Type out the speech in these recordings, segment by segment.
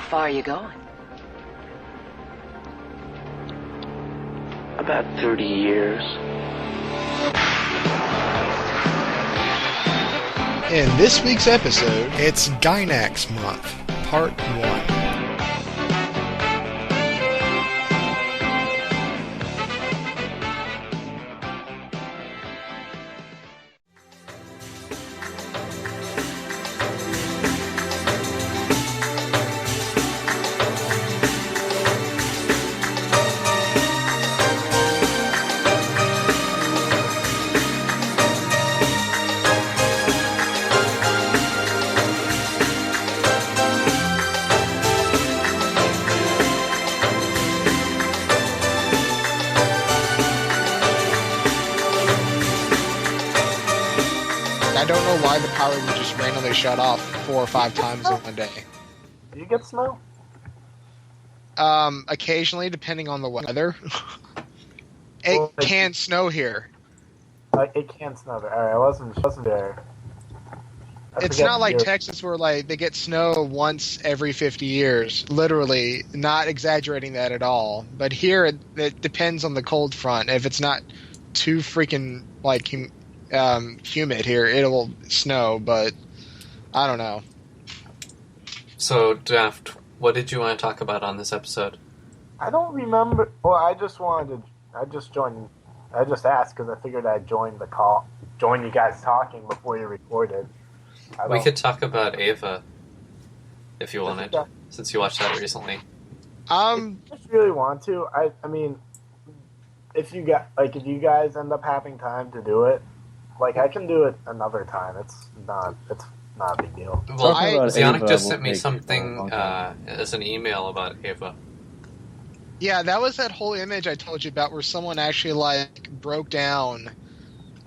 far are you going? About 30 years. In this week's episode, it's Gainax Month, Part 1. I don't know why the power would just randomly shut off 4 or 5 times in one day. Do you get snow? Occasionally, depending on the weather. It can snow here. It can snow there. Alright, I wasn't there. It's not like Texas where like they get snow once every 50 years. Literally, not exaggerating that at all. But here, it depends on the cold front. If it's not too freaking like humid here, it'll snow, but I don't know. So, Daft, what did you want to talk about on this episode? I don't remember. Well, I just asked because I figured I'd join the call, join you guys talking before you recorded. We could talk about Ava, if you wanted, since you watched that recently. I just really want to. I mean, if you guys end up having time to do it, like, I can do it another time. It's not a big deal. Well, Zionic just sent me something as an email about Ava. Yeah, that was that whole image I told you about where someone actually, like, broke down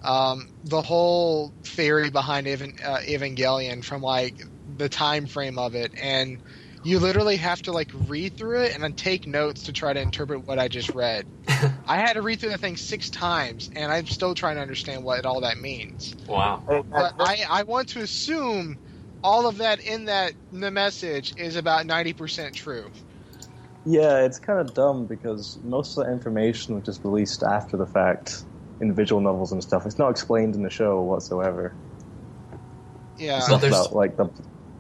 the whole theory behind Evangelion from, like, the time frame of it. And you literally have to, like, read through it and then take notes to try to interpret what I just read. I had to read through the thing 6 times, and I'm still trying to understand what all that means. Wow. But I want to assume all of that in the message is about 90% true. Yeah, it's kind of dumb because most of the information was just released after the fact in visual novels and stuff. It's not explained in the show whatsoever. Yeah. Stuff about, like, the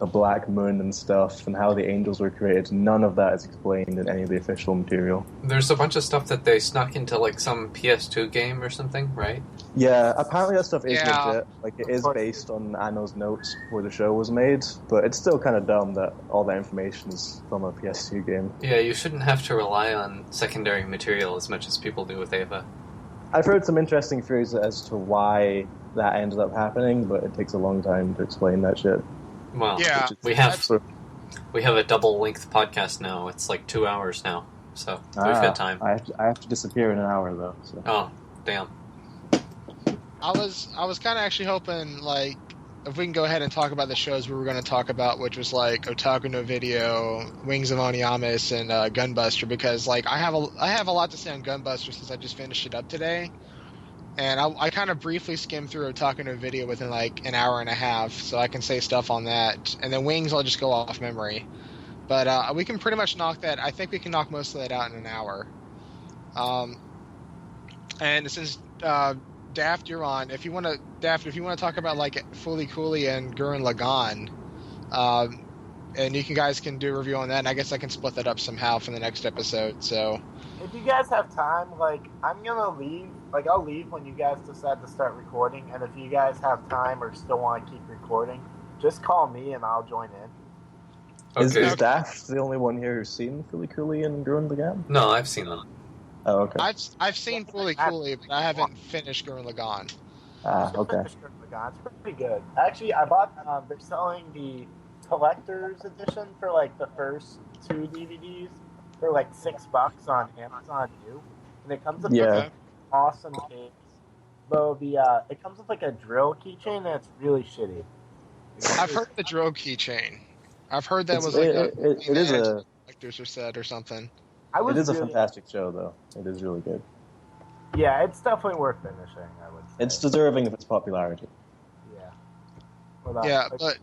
Black Moon and stuff, and how the angels were created. None of that is explained in any of the official material. There's a bunch of stuff that they snuck into, like, some PS2 game or something, right? Yeah, apparently that stuff is legit. Like, it is based on Anno's notes before the show was made, but it's still kind of dumb that all that information is from a PS2 game. Yeah, you shouldn't have to rely on secondary material as much as people do with Ava. I've heard some interesting theories as to why that ended up happening, but it takes a long time to explain that shit. Well, yeah, we have a double-length podcast now. It's like 2 hours now, so we've got time. I have to disappear in an hour, though. So. Oh, damn. I was kind of actually hoping, like, if we can go ahead and talk about the shows we were going to talk about, which was, like, OTAKU no Video, Wings of Honneamise, and Gunbuster, because, like, I have a lot to say on Gunbuster since I just finished it up today. And I kind of briefly skimmed through OTAKU no Video within, like, an hour and a half, so I can say stuff on that. And then Wings, I'll just go off memory. But we can pretty much knock that. I think we can knock most of that out in an hour. And since Daft, you're on. If you want to talk about, like, Fooly Cooly and Gurren Lagann, and you guys can do a review on that, and I guess I can split that up somehow for the next episode, so... If you guys have time, like, I'm gonna leave. Like, I'll leave when you guys decide to start recording, and if you guys have time or still want to keep recording, just call me and I'll join in. Okay. Is Daft the only one here who's seen Fooly Cooly and Gurren Lagann? No, I've seen them. Oh, okay. I've seen Fooly Cooly, but I haven't finished Gurren Lagann. Okay. It's pretty good. Actually, I bought. They're selling the collector's edition for, like, the first 2 DVDs for, like, $6 on Amazon U, and it comes with an awesome case. Though it comes with, like, a drill keychain, and it's really shitty. I've heard the drill keychain. I've heard that was it is a collector's set or something. It is a fantastic show, though. It is really good. Yeah, it's definitely worth finishing, I would say. It's deserving of its popularity. Yeah. Yeah, but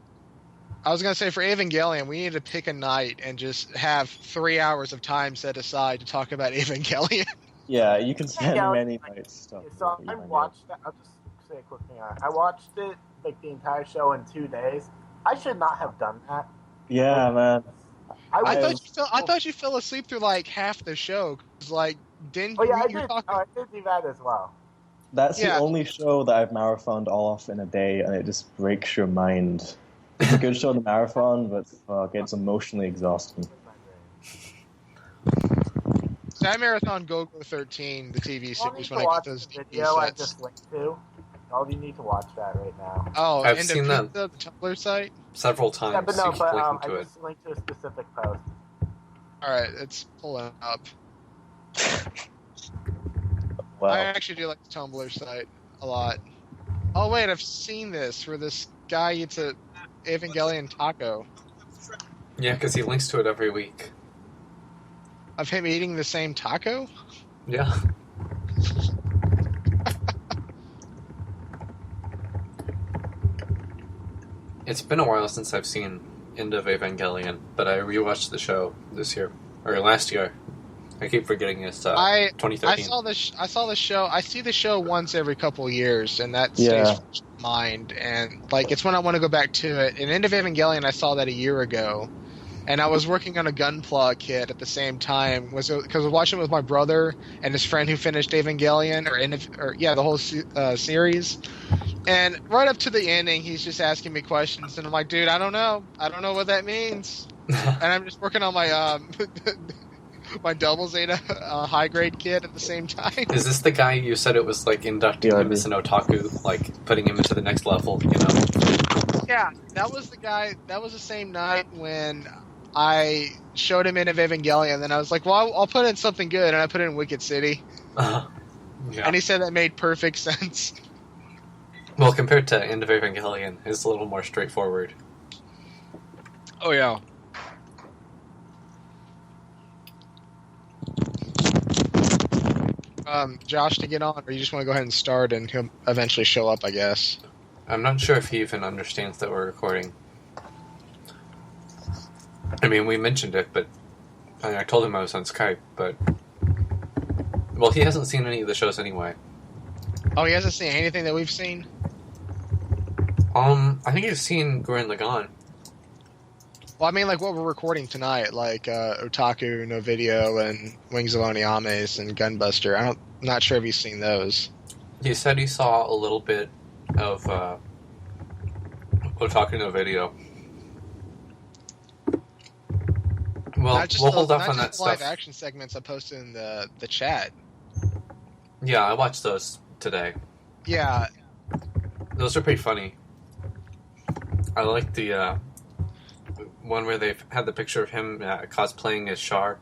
I was gonna say for Evangelion, we need to pick a night and just have 3 hours of time set aside to talk about Evangelion. Yeah, you can spend Yeah, many nights talking So about I Evangelion. watched that. I'll just say a quick thing on it. I watched it like the entire show in 2 days. I should not have done that. Yeah, man. I thought you fell asleep through like half the show. 'Cause, like, didn't Oh yeah, I you're did. talking? I did do that as well. That's the Yeah. only show that I've marathoned all off in a day, and it just breaks your mind. It's a good show to marathon, but fuck, it's emotionally exhausting. So I marathon Go-Go 13, the TV You series, need when to I watch get those the DVD video I sets. just linked to. All you need to watch that right now. Oh, I've and seen the that. Tumblr site. Several Yeah, times. but You no, keep but linking I to it. just linked to a specific post. All right, it's pulling up. Wow. I actually do like the Tumblr site a lot. Oh wait, I've seen this where this guy eats a Evangelion taco. Yeah, because he links to it every week. Of him eating the same taco? Yeah. It's been a while since I've seen End of Evangelion, but I rewatched the show this year or last year. I keep forgetting it's 2013. I saw the show. I see the show once every couple of years, and that Yeah. stays fresh in my mind. And like, it's when I want to go back to it. In End of Evangelion, I saw that a year ago, and I was working on a Gunpla kit at the same time. Because I was watching it with my brother and his friend who finished Evangelion, the whole series. And right up to the ending, he's just asking me questions, and I'm like, dude, I don't know what that means. And I'm just working on my my double Zeta high grade kit at the same time. Is this the guy you said it was like inducting him as an otaku, like putting him into the next level, you know? Yeah, that was the guy. That was the same night when I showed him End of Evangelion, and then I was like, well, I'll put in something good, and I put in Wicked City. Yeah. And he said that made perfect sense. Well, compared to End of Evangelion, it's a little more straightforward. Oh, yeah. Josh to get on, or you just want to go ahead and start, and he'll eventually show up, I guess. I'm not sure if he even understands that we're recording. I mean, we mentioned it, but I told him I was on Skype, but... Well, he hasn't seen any of the shows anyway. Oh, he hasn't seen anything that we've seen? I think he's seen Gurren Lagann. Well, I mean, like, what we're recording tonight, like, Otaku, No Video, and Wings of Honneamise, and Gunbuster. I'm not sure if he's seen those. He said he saw a little bit of, Otaku No Video. Well, we'll hold off on that stuff. Live action segments I posted in the chat. Yeah, I watched those today. Yeah. Those are pretty funny. I like the one where they've had the picture of him cosplaying as Char.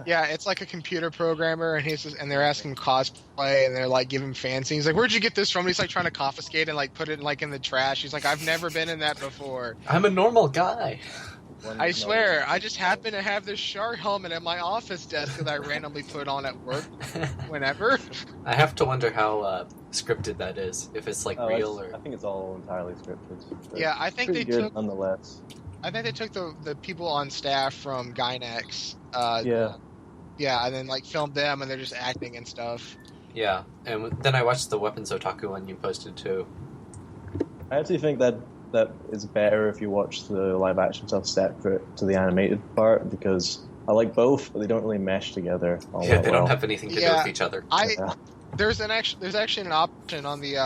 Yeah, it's like a computer programmer, and they're asking him cosplay, and they're like giving fancy. He's like, "Where'd you get this from?" And he's like trying to confiscate and like put it like in the trash. He's like, "I've never been in that before." I'm a normal guy. I swear, I just happen to have this Char helmet at my office desk that I randomly put on at work whenever. I have to wonder how scripted that is. If it's like real or... I think it's all entirely scripted. Yeah, I think they good took... nonetheless. I think they took the people on staff from Gainax. Yeah, and then like filmed them, and they're just acting and stuff. Yeah, and then I watched the Weapons Otaku one you posted too. I actually think that is better if you watch the live action stuff separate to the animated part, because I like both, but they don't really mesh together. Yeah, they don't have anything to do with each other. There's actually an option on the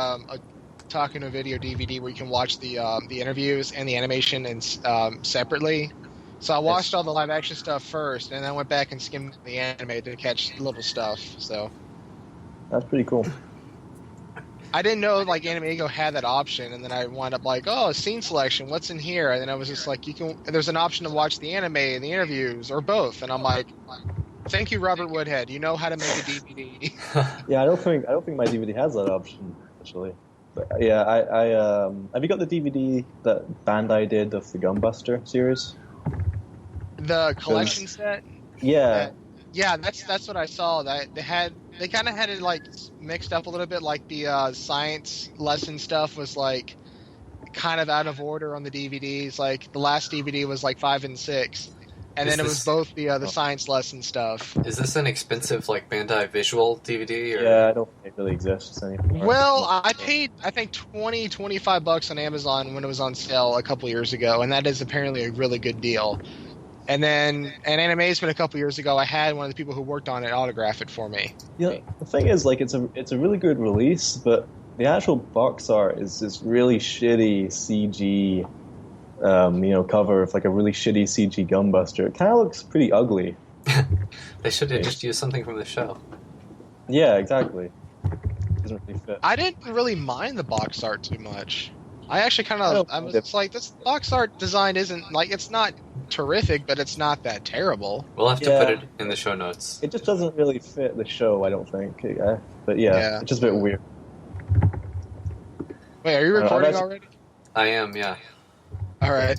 Otaku No Video DVD where you can watch the interviews and the animation and separately. So I watched all the live action stuff first, and then went back and skimmed the anime to catch little stuff. So that's pretty cool. I didn't know like AnimeGo had that option, and then I wound up like, oh, scene selection, what's in here? And then I was just like, there's an option to watch the anime and the interviews, or both. And I'm like, thank you, Robert Woodhead. You know how to make a DVD. Yeah, I don't think my DVD has that option actually. But yeah, I have you got the DVD that Bandai did of the Gunbuster series? The collection set. Yeah. Yeah, that's what I saw. That they kind of had it like mixed up a little bit. Like the science lesson stuff was like kind of out of order on the DVDs. Like the last DVD was like 5 and 6, and then it was both the science lesson stuff. Is this an expensive like Bandai Visual DVD? Or? Yeah, I don't think it really exists anymore. Well, I paid I think $25 on Amazon when it was on sale a couple years ago, and that is apparently a really good deal. And then an Animation a couple years ago, I had one of the people who worked on it autograph it for me. Yeah, the thing is, like, it's a really good release, but the actual box art is this really shitty CG, cover of like a really shitty CG Gunbuster. It kind of looks pretty ugly. They should have just used something from the show. Yeah, exactly. It doesn't really fit. I didn't really mind the box art too much. I actually I was like, this box art design isn't, like, it's not terrific, but it's not that terrible. We'll have to put it in the show notes. It just doesn't really fit the show, I don't think. But it's just a bit weird. Wait, are you recording already? I am, yeah. All right.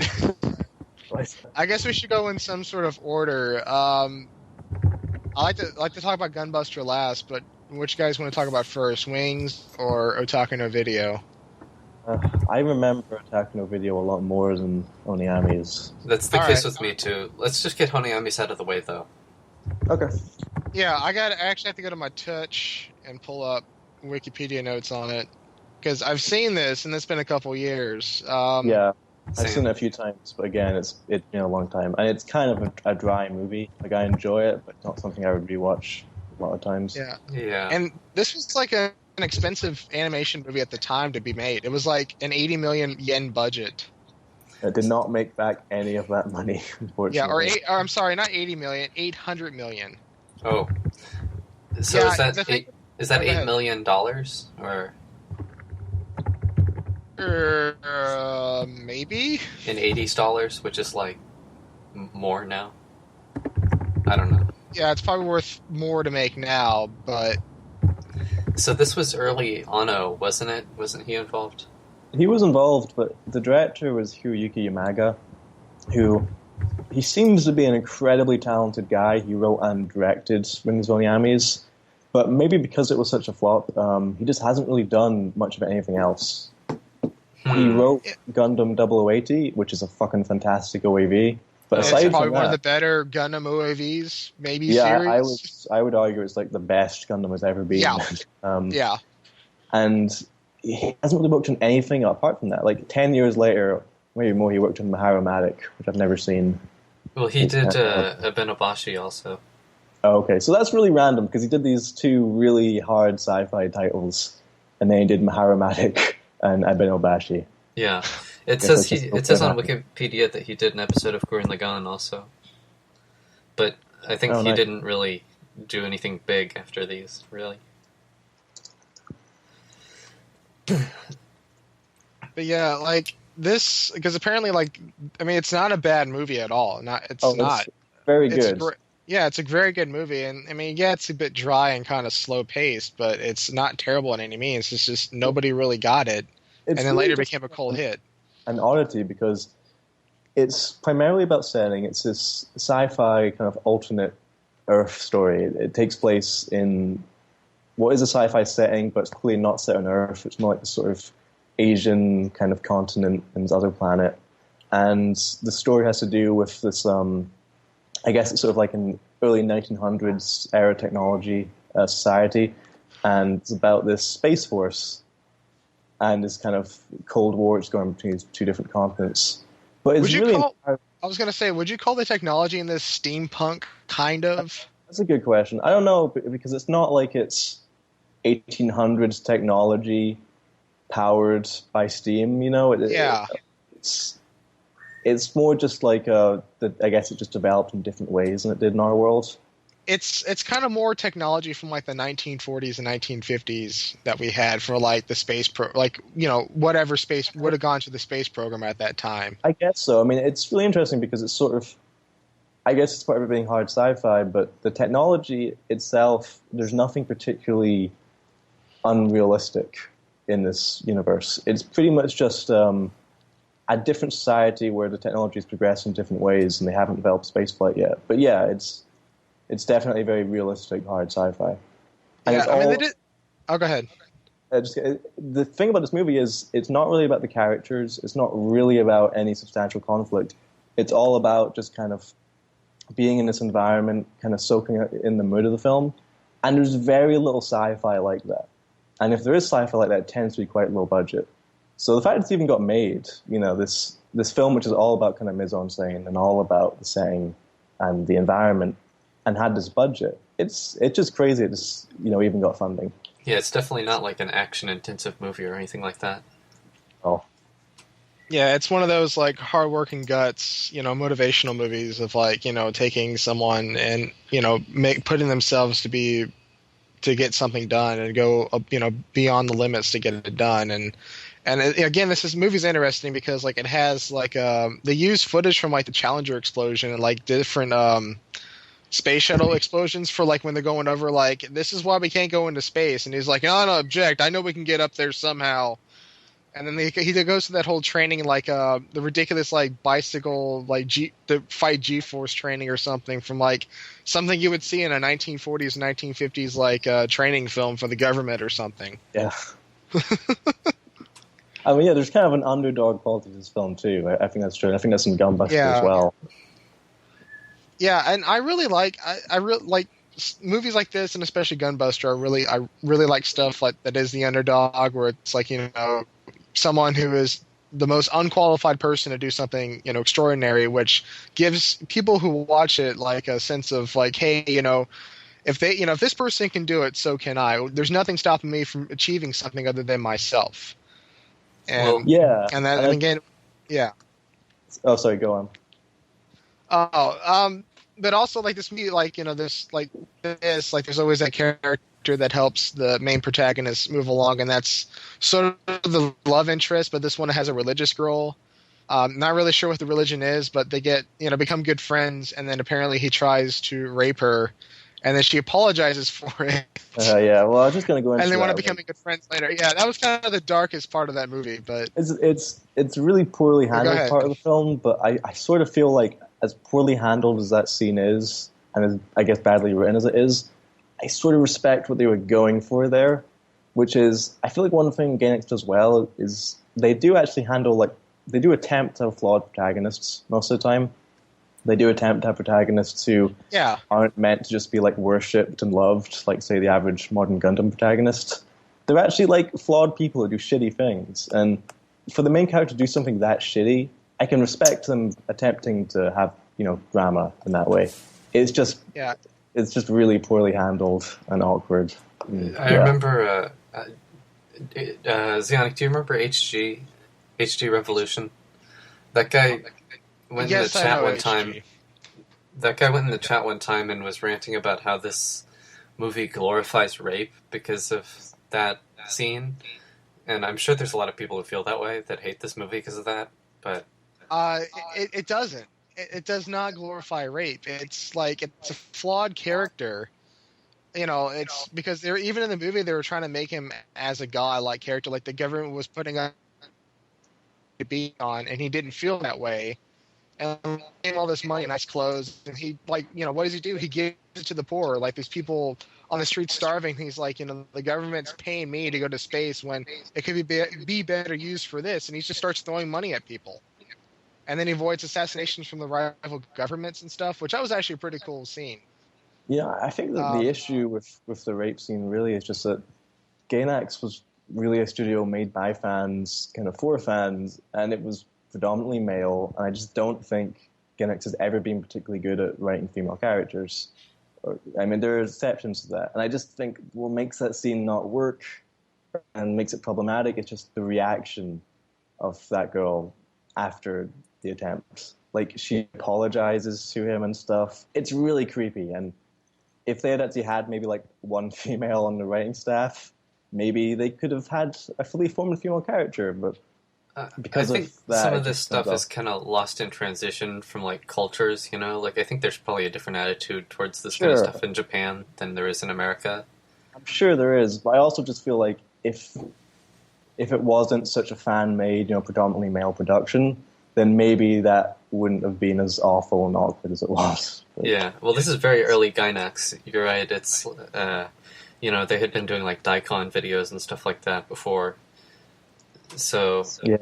I guess we should go in some sort of order. I like to talk about Gunbuster last, but which guys want to talk about first, Wings or OTAKU no Video? I remember OTAKU no Video a lot more than Honneamise. That's the case with me too. Let's just get Honneamise out of the way, though. Okay. Yeah, I actually have to go to my touch and pull up Wikipedia notes on it, because I've seen this and it's been a couple years. Yeah, I've seen it a few times, but again, it's been a long time, and it's kind of a dry movie. Like, I enjoy it, but not something I would rewatch a lot of times. Yeah. And this was like an expensive animation movie at the time to be made. It was like an 80 million yen budget. It did not make back any of that money, unfortunately. Yeah, or I'm sorry, not 80 million, 800 million. Oh. So is that $8 million or? Maybe in $80, which is like more now. I don't know. Yeah, it's probably worth more to make now, but. So this was early Anno, wasn't it? Wasn't he involved? He was involved, but the director was Hiroyuki Yamaga, who he seems to be an incredibly talented guy. He wrote and directed Wings of Honneamise, but maybe because it was such a flop, he just hasn't really done much of anything else. He wrote Gundam 0080, which is a fucking fantastic OAV. But aside it's probably from one of the better Gundam OAVs, maybe. Yeah, series. I would argue it's like the best Gundam has ever been. Yeah. And he hasn't really worked on anything apart from that. Like 10 years later, maybe more, he worked on Maharomatic, which I've never seen. Well, he did Abenobashi also. Oh, okay, so that's really random because he did these two really hard sci-fi titles, and then he did Maharomatic and Abenobashi. Yeah, it says on Wikipedia that he did an episode of Gurren Lagann also, but I think he didn't really do anything big after these, really. But yeah, like this, because apparently, like, I mean, it's not a bad movie at all. It's very good. It's a very good movie, and I mean, yeah, it's a bit dry and kind of slow paced, but it's not terrible in any means. It's just nobody really got it, and then later became a cult hit. An oddity because it's primarily about setting. It's this sci-fi kind of alternate Earth story. It takes place in what is a sci-fi setting, but it's clearly not set on Earth. It's more like a sort of Asian kind of continent and this other planet. And the story has to do with this, I guess it's sort of like an early 1900s era technology society. And it's about this Space Force and this kind of Cold War that's going between these two different continents. But it's I was going to say, would you call the technology in this steampunk, kind of? That's a good question. I don't know, because it's not like it's 1800s technology powered by steam, you know? It's more just like, I guess it just developed in different ways than it did in our world. It's kind of more technology from like the 1940s and 1950s that we had for like the space whatever space would have gone to the space program at that time. I guess so. I mean, it's really interesting because it's sort of, I guess it's part of it being hard sci-fi, but the technology itself, there's nothing particularly unrealistic in this universe. It's pretty much just a different society where the technology has progressed in different ways and they haven't developed spaceflight yet. But yeah, it's definitely very realistic, hard sci-fi. And yeah, I mean, they did. Oh, go ahead. The thing about this movie is it's not really about the characters. It's not really about any substantial conflict. It's all about just kind of being in this environment, kind of soaking in the mood of the film. And there's very little sci-fi like that. And if there is sci-fi like that, it tends to be quite low budget. So the fact it's even got made, this film which is all about kind of mise-en-scène and all about the setting and the environment, and had this budget, it's just crazy. It's even got funding. Yeah, it's definitely not like an action-intensive movie or anything like that. Oh. Yeah, it's one of those like hard-working guts, motivational movies of like, taking someone and putting themselves to get something done and go beyond the limits to get it done. And again, this movie's interesting because like it has like they use footage from like the Challenger explosion and like different space shuttle explosions for like when they're going over like, this is why we can't go into space, and he's like, no, object, I know we can get up there somehow. And then he goes to that whole training, like the ridiculous like bicycle, like the fight G-force training or something from like something you would see in a 1940s, 1950s like training film for the government or something. Yeah. I mean, yeah, there's kind of an underdog quality to this film too. I think that's true. I think that's in Gunbuster as well. Yeah, and I really like I really like movies like this, and especially Gunbuster. I really like stuff like that is the underdog, where it's like someone who is the most unqualified person to do something extraordinary, which gives people who watch it like a sense of like, hey, if this person can do it, so can I. There's nothing stopping me from achieving something other than myself. And again, yeah. Oh, sorry, go on. But also like this movie, like there's there's always that character that helps the main protagonist move along, and that's sort of the love interest. But this one has a religious girl. Not really sure what the religion is, but they get become good friends, and then apparently he tries to rape her, and then she apologizes for it. Yeah, well, I was just going to go into and they that, want to become good friends later. Yeah, that was kind of the darkest part of that movie, but it's really poorly handled part of the film. But I sort of feel like, as poorly handled as that scene is, and as I guess badly written as it is, I sort of respect what they were going for there, which is, I feel like one thing Gainax does well is they do actually handle, they do attempt to have flawed protagonists most of the time. They do attempt to have protagonists who aren't meant to just be worshipped and loved, like say the average modern Gundam protagonist. They're actually flawed people who do shitty things, and for the main character to do something that shitty, I can respect them attempting to have drama in that way. It's just really poorly handled and awkward. I remember Zionic, do you remember HG Revolution? That guy went in the chat one time. That guy went in the chat one time and was ranting about how this movie glorifies rape because of that scene. And I'm sure there's a lot of people who feel that way, that hate this movie because of that. But it doesn't. It does not glorify rape. It's it's a flawed character. It's because they're even in the movie they were trying to make him as a god-like character, like the government was putting on to be on, and he didn't feel that way. And he gave all this money, nice clothes, and he what does he do? He gives it to the poor, like these people on the street starving. He's like, the government's paying me to go to space when it could be better used for this, and he just starts throwing money at people. And then he avoids assassinations from the rival governments and stuff, which that was actually a pretty cool scene. Yeah, I think that the issue with the rape scene really is just that Gainax was really a studio made by fans, kind of for fans, and it was predominantly male, and I just don't think Gainax has ever been particularly good at writing female characters. I mean, there are exceptions to that, and I just think what makes that scene not work and makes it problematic is just the reaction of that girl after the attempt. She apologizes to him and stuff. It's really creepy, and if they had actually had maybe one female on the writing staff, maybe they could have had a fully formed female character, but because I think of that, some of this stuff is kind of lost in transition from cultures, I think there's probably a different attitude towards this kind of stuff in Japan than there is in America. I'm sure there is, but I also just feel like if it wasn't such a fan-made, predominantly male production, then maybe that wouldn't have been as awful and awkward as it was. But, yeah, well, this is very early Gainax. You're right. It's they had been doing like daikon videos and stuff like that before. So Yeah.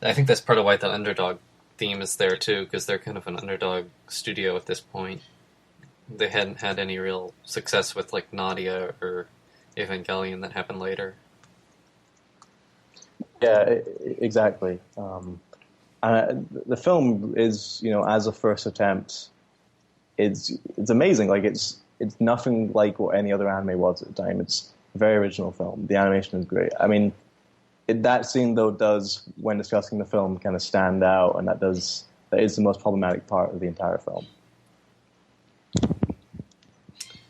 I think that's part of why the underdog theme is there too, because they're kind of an underdog studio at this point. They hadn't had any real success with like Nadia or Evangelion that happened later. Yeah, exactly. The film is, as a first attempt, it's amazing. Like it's nothing like what any other anime was at the time. It's a very original film. The animation is great. I mean, that scene though does, when discussing the film, kind of stand out, and that is the most problematic part of the entire film.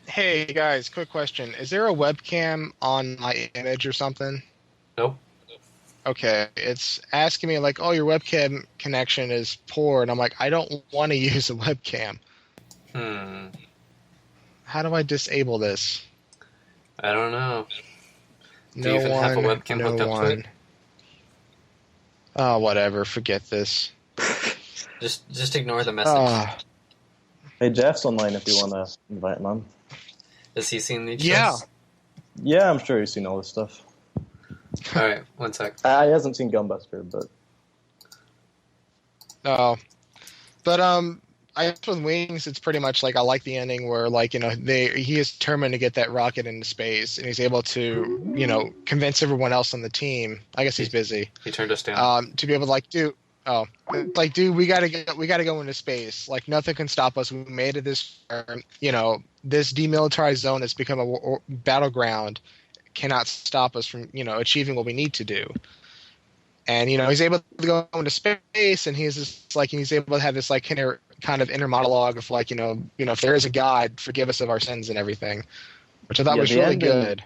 Hey guys, quick question: is there a webcam on my image or something? Nope. Okay, it's asking me like, "Oh, your webcam connection is poor," and I'm like, "I don't want to use a webcam." How do I disable this? I don't know. Do No you even one, have a webcam no hooked up one. to it? Oh, whatever. Forget this. Just ignore the message. Hey, Jeff's online if you want to invite him on. Has he seen these Yeah. shows? Yeah, I'm sure he's seen all this stuff. All right, one sec. He hasn't seen Gunbuster, but... Oh. But, I guess with Wings, it's pretty much like I like the ending where, like, he is determined to get that rocket into space, and he's able to, convince everyone else on the team. I guess he's busy. He turned us down. To be able to, like, dude, we gotta go into space. Like, nothing can stop us. We made it this far. This demilitarized zone has become a battleground. Cannot stop us from, achieving what we need to do. And, he's able to go into space, and he's just like, he's able to have this, like, kind of inner monologue of, like, if there is a God, forgive us of our sins and everything, which I thought was really good.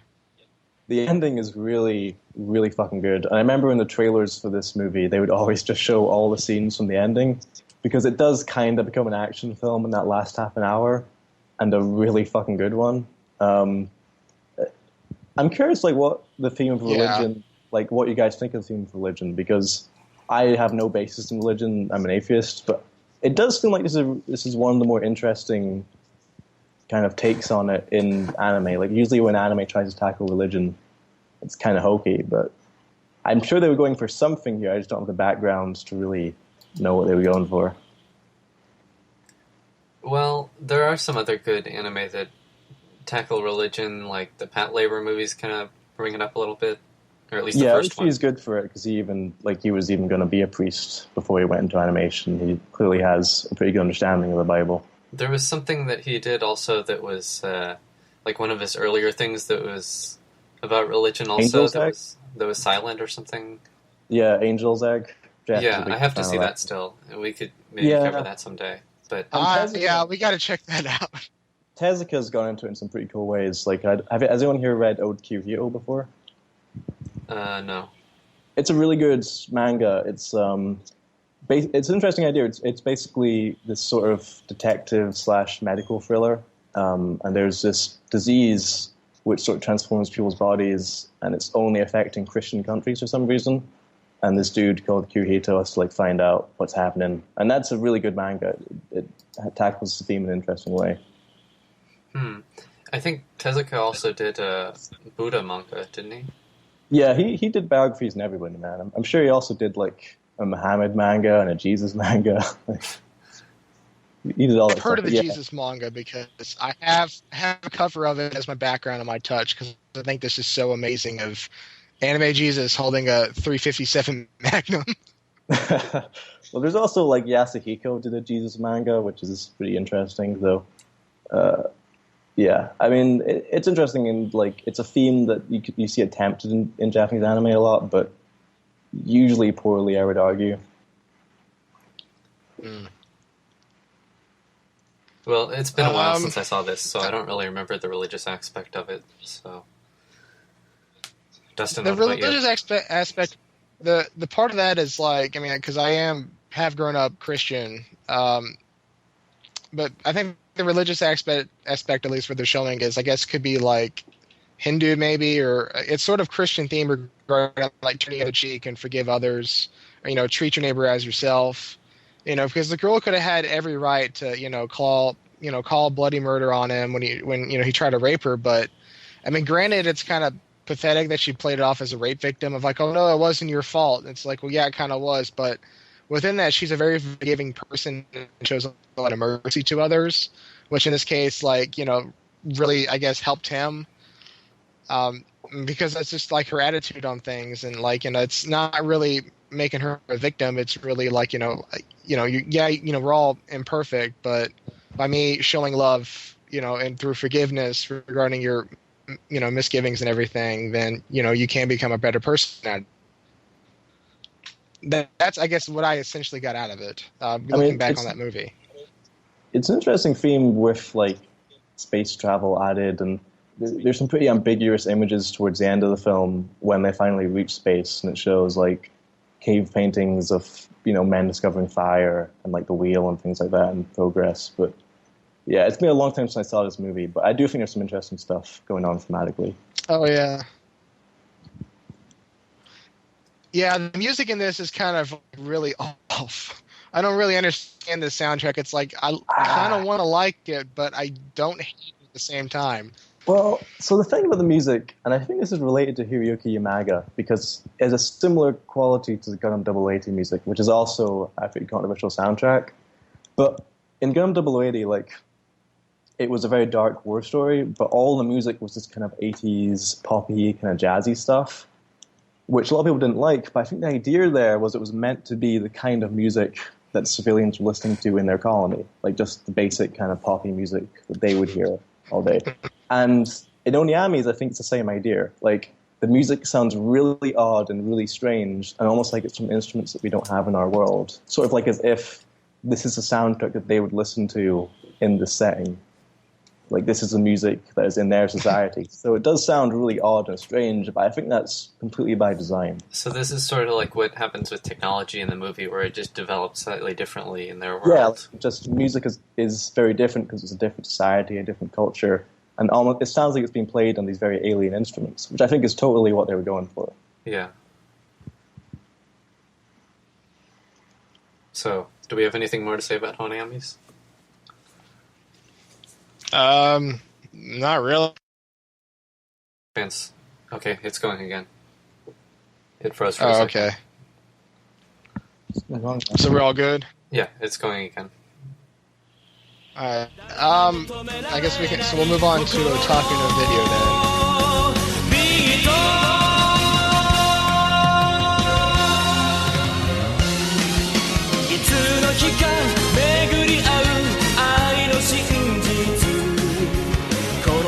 The ending is really, really fucking good. And I remember in the trailers for this movie, they would always just show all the scenes from the ending, because it does kind of become an action film in that last half an hour, and a really fucking good one. I'm curious, like, what the theme of religion, like, what you guys think of the theme of religion, because I have no basis in religion. I'm an atheist, but it does feel like this is one of the more interesting kind of takes on it in anime. Like, usually when anime tries to tackle religion, it's kind of hokey, but I'm sure they were going for something here. I just don't have the backgrounds to really know what they were going for. Well, there are some other good anime that tackle religion, like the Pat Labor movies kind of bring it up a little bit, or at least the first one. Yeah, he's good for it, because he was even going to be a priest before he went into animation. He clearly has a pretty good understanding of the Bible. There was something that he did also that was like one of his earlier things that was about religion also, that was silent or something. Yeah, Angel's Egg. Yeah, I have to see that still. We could maybe cover that someday. But we got to check that out. Tezuka's gone into it in some pretty cool ways. Like, has anyone here read OTAKU ANIMOO before? No. It's a really good manga. It's an interesting idea. It's basically this sort of detective / medical thriller, and there's this disease which sort of transforms people's bodies, and it's only affecting Christian countries for some reason. And this dude called Kirihito has to, like, find out what's happening, and that's a really good manga. It tackles the theme in an interesting way. I think Tezuka also did a Buddha manga, didn't he? Yeah, he did biographies and everybody, man. I'm sure he also did, like, a Muhammad manga and a Jesus manga. He did all that I've heard stuff, of the Jesus manga because I have a cover of it as my background on my touch, because I think this is so amazing of anime Jesus holding a 357 Magnum. Well, there's also, like, Yasuhiko did a Jesus manga, which is pretty interesting, though. Yeah, I mean, it's interesting, and, like, it's a theme that you see attempted in Japanese anime a lot, but usually poorly, I would argue. Well, it's been a while since I saw this, so I don't really remember the religious aspect of it. So, Dustin, the religious aspect, the part of that is, like, I mean, because I have grown up Christian, but I think the religious aspect, at least what they're showing, is, I guess, could be like Hindu maybe, or it's sort of Christian theme regarding, like, turning the other cheek and forgive others, or, treat your neighbor as yourself. Because the girl could have had every right to, call call bloody murder on him when he tried to rape her. But I mean, granted, it's kind of pathetic that she played it off as a rape victim of like, oh no, it wasn't your fault. It's like, well, yeah, it kind of was, but within that, she's a very forgiving person and shows a lot of mercy to others, which in this case, like, really, I guess, helped him. Because that's just like her attitude on things, and like, it's not really making her a victim. It's really like, we're all imperfect, but by me showing love, and through forgiveness regarding your, misgivings and everything, then, you can become a better person. That's, I guess, what I essentially got out of it. Looking back on that movie. It's an interesting theme with like space travel added, and there's some pretty ambiguous images towards the end of the film when they finally reach space, and it shows like cave paintings of men discovering fire and like the wheel and things like that in progress. But yeah, it's been a long time since I saw this movie, but I do think there's some interesting stuff going on thematically. Oh yeah. Yeah, the music in this is kind of really off. I don't really understand the soundtrack. It's like I kind of want to like it, but I don't hate it at the same time. Well, so the thing about the music, and I think this is related to Hiroyuki Yamaga, because it has a similar quality to the Gundam 080 music, which is also a pretty controversial soundtrack. But in Gundam 080, like, it was a very dark war story, but all the music was this kind of 80s poppy, kind of jazzy stuff, which a lot of people didn't like. But I think the idea there was it was meant to be the kind of music that civilians were listening to in their colony, like just the basic kind of poppy music that they would hear all day. And in Oniamis, I think it's the same idea. Like, the music sounds really odd and really strange, and almost like it's from instruments that we don't have in our world. Sort of like as if this is a soundtrack that they would listen to in this setting. Like, this is the music that is in their society. So it does sound really odd and strange, but I think that's completely by design. So this is sort of like what happens with technology in the movie, where it just develops slightly differently in their world. Yeah, just music is very different because it's a different society, a different culture. And almost, it sounds like it's being played on these very alien instruments, which I think is totally what they were going for. Yeah. So, do we have anything more to say about Honneamise? Not really. Fans. Okay, it's going again. It froze for a second. Okay. So we're all good? Yeah, it's going again. Alright. I guess we can. So we'll move on to Otaku no Video then.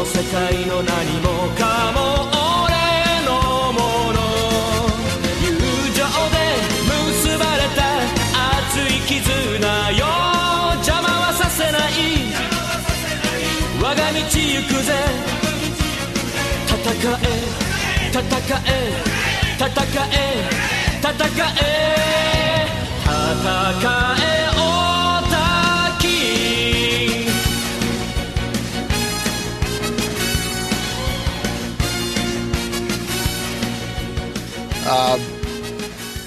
世界の何もかも俺のもの友情で結ばれた熱い絆よ邪魔はさせない我が道行くぜ戦え戦え戦え戦え戦えオタキ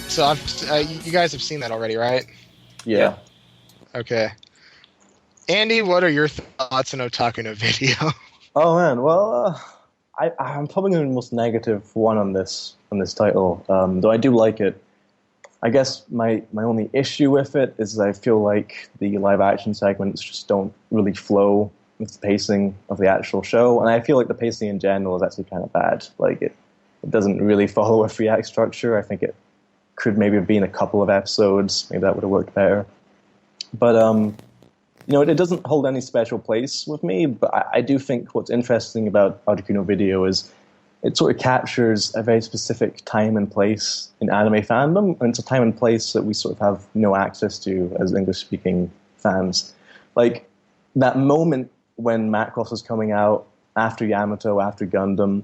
So you guys have seen that already, right? Yeah. Okay. Andy, what are your thoughts on Otaku no Video? Oh man, well, I'm probably going to be the most negative one on this title. Though I do like it. I guess my only issue with it is I feel like the live action segments just don't really flow with the pacing of the actual show, and I feel like the pacing in general is actually kind of bad. Like it doesn't really follow a free act structure. I think it could maybe have been a couple of episodes. Maybe that would have worked better. But it doesn't hold any special place with me. But I do think what's interesting about Otaku no Video is it sort of captures a very specific time and place in anime fandom, and it's a time and place that we sort of have no access to as English-speaking fans. Like that moment when Macross was coming out after Yamato, after Gundam,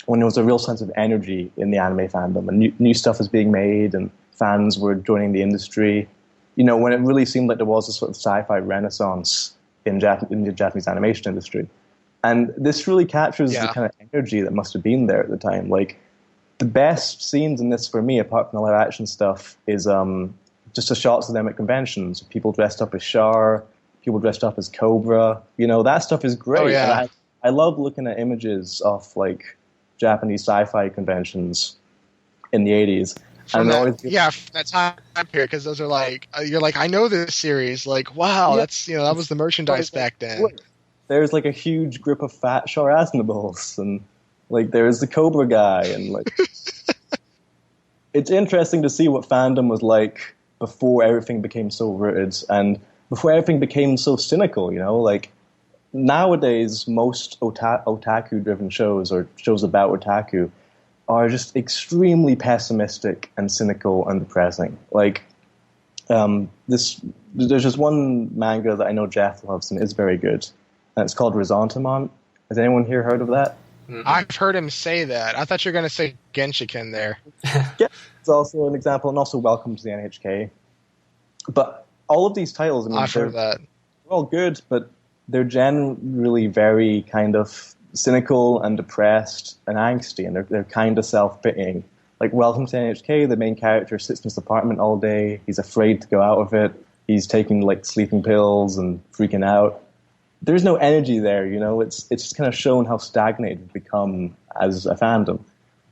when there was a real sense of energy in the anime fandom, and new stuff was being made, and fans were joining the industry. When it really seemed like there was a sort of sci-fi renaissance in the Japanese animation industry. And this really captures the kind of energy that must have been there at the time. Like, the best scenes in this for me, apart from the live action stuff, is just the shots of them at conventions. People dressed up as Char, people dressed up as Cobra. You know, that stuff is great. Oh, yeah. And I love looking at images of like Japanese sci-fi conventions in the 80s. From that time period, because those are like you're like, I know this series. Like, wow, that's that was the merchandise back then. There's like a huge group of fat Shorazanables, and like there's the Cobra guy, and like it's interesting to see what fandom was like before everything became so rooted and before everything became so cynical. You know, like nowadays most otaku-driven shows or shows about otaku are just extremely pessimistic and cynical and depressing. Like, there's just one manga that I know Jeff loves and is very good, and it's called Resentiment. Has anyone here heard of that? Mm-hmm. I've heard him say that. I thought you were going to say Genshiken there. Yeah, it's also an example, and also Welcome to the NHK. But all of these titles, I mean, I've heard that. They're all good, but they're generally very kind of cynical and depressed and angsty, and they're kind of self-pitying. Like Welcome to NHK, the main character sits in his apartment all day. He's afraid to go out of it. He's taking like sleeping pills and freaking out. There's no energy there, you know. It's just kind of shown how stagnated we've become as a fandom.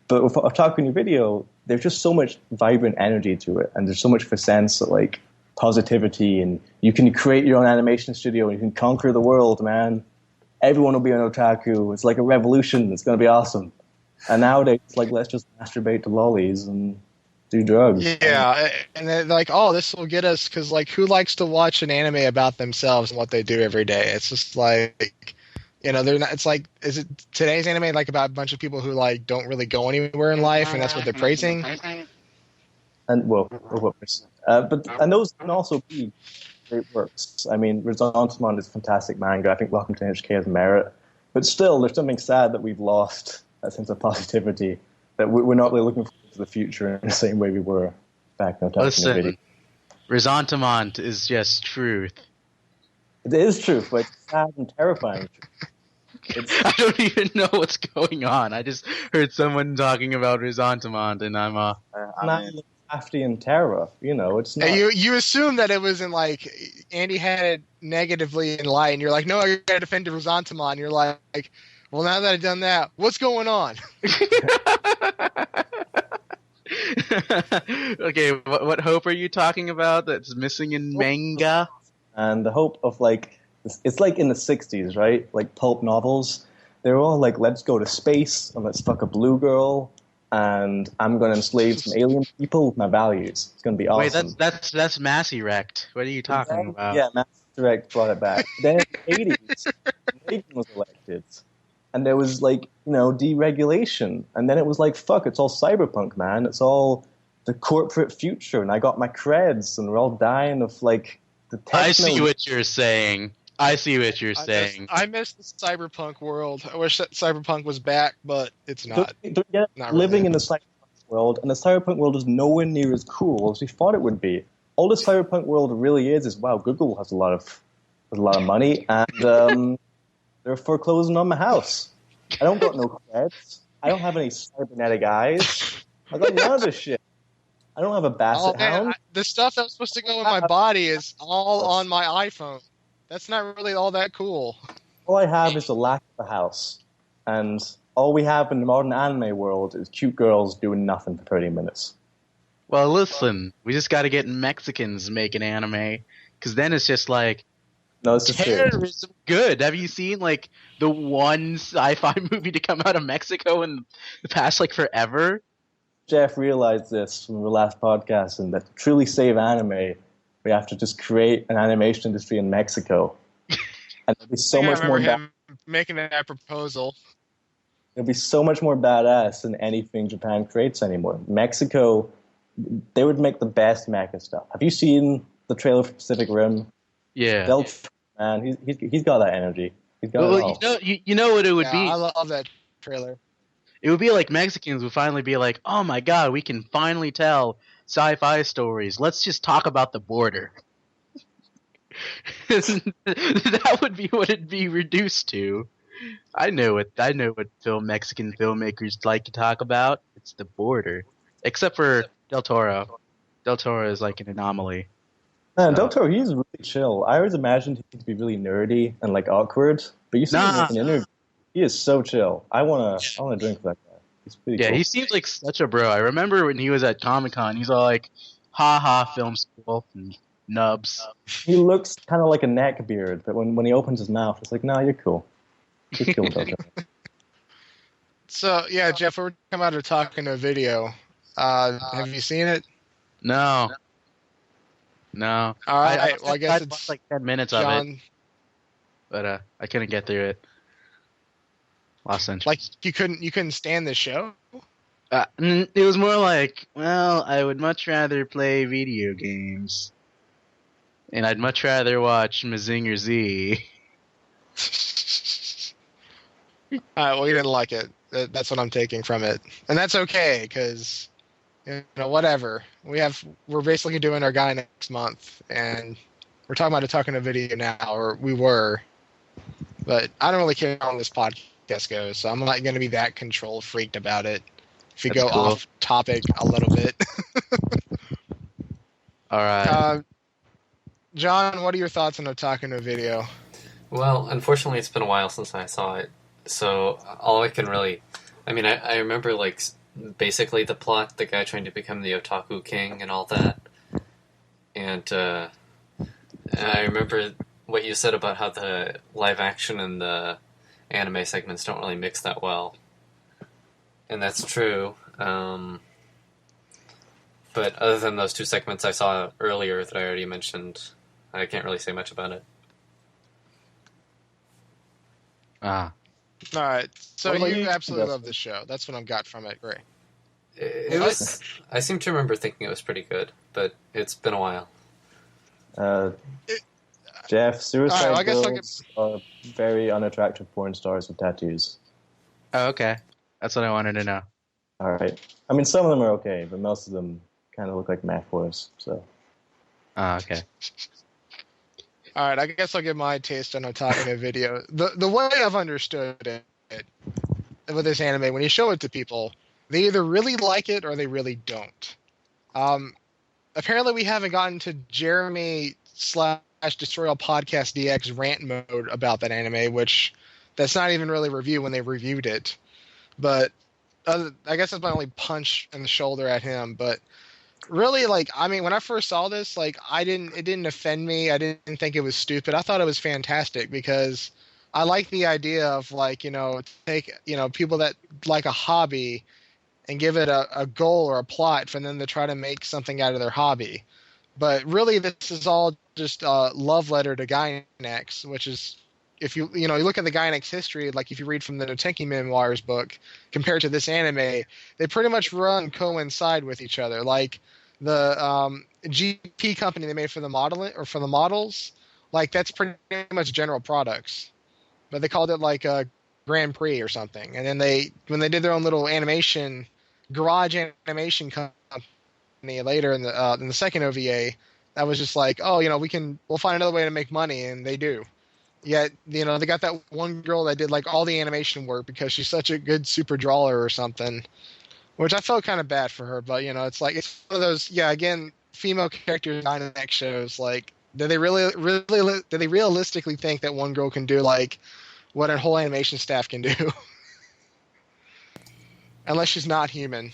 But with Otaku New Video, there's just so much vibrant energy to it, and there's so much of a sense of like positivity, and you can create your own animation studio and you can conquer the world, man. Everyone will be an otaku. It's like a revolution. It's going to be awesome. And nowadays, it's like, let's just masturbate to lollies and do drugs. Yeah, and they're like, oh, this will get us, because like, who likes to watch an anime about themselves and what they do every day? It's just like, they're not. It's like, is it today's anime like about a bunch of people who like don't really go anywhere in life, and that's what they're praising? And and those can also be great works. I mean, Resentiment is a fantastic manga. I think Welcome to NHK has merit. But still, there's something sad that we've lost that sense of positivity, that we're not really looking forward to the future in the same way we were back in Otaku Video. Resentiment is just truth. It is truth, but it's sad and terrifying truth. I don't even know what's going on. I just heard someone talking about Resentiment, and I'm in. Crafty and terror, it's not. You assume that it was in like Andy had it negatively in light, and you're like, no, I gotta defend Resentiment. And you're like, well, now that I've done that, what's going on? Okay, what hope are you talking about that's missing in manga? And the hope of like, it's like in the 60s, right? Like pulp novels. They're all like, let's go to space and let's fuck a blue girl. And I'm going to enslave some alien people with my values. It's going to be awesome. Wait, that's Mass Erect. What are you talking about? Yeah, Mass Erect brought it back. Then in the 80s, Reagan was elected. And there was like, deregulation. And then it was like, fuck, it's all cyberpunk, man. It's all the corporate future. And I got my creds and we're all dying of like the techno. I see what you're saying. I miss the cyberpunk world. I wish that cyberpunk was back, but it's not. Not living in the cyberpunk world, and the cyberpunk world is nowhere near as cool as we thought it would be. All the cyberpunk world really is wow, Google has a lot of money, and they're foreclosing on my house. I don't got no creds. I don't have any cybernetic eyes. I got none of this shit. I don't have a basset hound. The stuff that was supposed to go in my body is all on my iPhone. That's not really all that cool. All I have is a lack of a house. And all we have in the modern anime world is cute girls doing nothing for 30 minutes. Well, listen, we just got to get Mexicans making anime, because then it's just like, no, this is terrorism good. Have you seen like the one sci-fi movie to come out of Mexico in the past like forever? Jeff realized this from the last podcast, and that to truly save anime, we have to just create an animation industry in Mexico. And there'll be so much more making that proposal. It'll be so much more badass than anything Japan creates anymore. Mexico, they would make the best mecha stuff. Have you seen the trailer for Pacific Rim? Yeah. Man, he's got that energy. He's got it all. You know what it would be? I love that trailer. It would be like Mexicans would finally be like, oh my god, we can finally tell sci-fi stories. Let's just talk about the border. That would be what it'd be reduced to. I know what Mexican filmmakers like to talk about. It's the border. Except for Del Toro. Del Toro is like an anomaly. Doctor, he's really chill. I always imagined him to be really nerdy and like awkward, but you see him in an interview. He is so chill. I wanna drink with that guy. He's pretty cool. He seems like such a bro. I remember when he was at Comic-Con, he's all like, "Ha ha, film school and nubs." He looks kind of like a neck beard, but when he opens his mouth, it's like, "No, you're cool. You're cool, Doctor." So yeah, Jeff, we're come out of talking a video. Have you seen it? No. All right. Well, I guess watched it's like 10 minutes of it, but I couldn't get through it. Lost interest. Like you couldn't stand the show? It was more like, well, I would much rather play video games, and I'd much rather watch Mazinger Z. All right. Well, you didn't like it. That's what I'm taking from it, and that's okay because. Whatever. We're basically doing our guy next month, and we're talking about talking a video now, or we were. But I don't really care how this podcast goes, so I'm not going to be that control freaked about it. If you go off topic a little bit. All right. John, what are your thoughts on talking a video? Well, unfortunately, it's been a while since I saw it, so all I can really... I mean, I remember, like... basically the plot, the guy trying to become the otaku king and all that. And I remember what you said about how the live action and the anime segments don't really mix that well. And that's true. But other than those two segments I saw earlier that I already mentioned, I can't really say much about it. Alright, so you absolutely love the show. That's what I've got from it, Gray. I seem to remember thinking it was pretty good, but it's been a while. Jeff, suicide girls are very unattractive porn stars with tattoos. Oh, okay. That's what I wanted to know. Alright. I mean, some of them are okay, but most of them kind of look like meth whores, so... okay. Alright, I guess I'll give my taste on Otaku no video. The way I've understood it with this anime, when you show it to people, they either really like it or they really don't. Apparently we haven't gotten to Jeremy / Destroy All Podcast DX rant mode about that anime, which that's not even really review when they reviewed it. But I guess that's my only punch in the shoulder at him, but... Really, like, I mean, when I first saw this, like, it didn't offend me. I didn't think it was stupid. I thought it was fantastic because I like the idea of, like, take, people that like a hobby and give it a goal or a plot for them to try to make something out of their hobby. But really, this is all just a love letter to Gainax, which is, if you look at the Gainax history, like if you read from the Notenki Memoirs book, compared to this anime, they pretty much coincide with each other. Like, the GP company they made for the modeling or for the models, like that's pretty much General Products, but they called it like a Grand Prix or something. And then when they did their own little animation, garage animation company later in the second OVA, that was just like, oh, we'll find another way to make money, and they do. Yet, they got that one girl that did like all the animation work because she's such a good super drawer or something. Which I felt kind of bad for her, but it's like it's one of those. Yeah, again, female characters in the next shows. Like, do they realistically think that one girl can do like what a whole animation staff can do? Unless she's not human.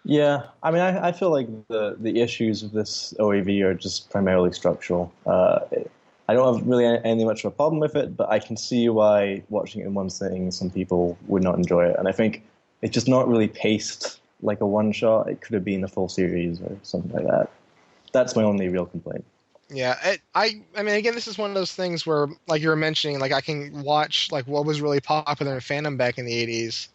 Yeah, I mean, I feel like the issues of this OAV are just primarily structural. I don't have really any much of a problem with it, but I can see why watching it in one sitting, some people would not enjoy it, and I think. It's just not really paced like a one-shot. It could have been a full series or something like that. That's my only real complaint. Yeah, I mean, again, this is one of those things where, like you were mentioning, like I can watch like what was really popular in fandom back in the 80s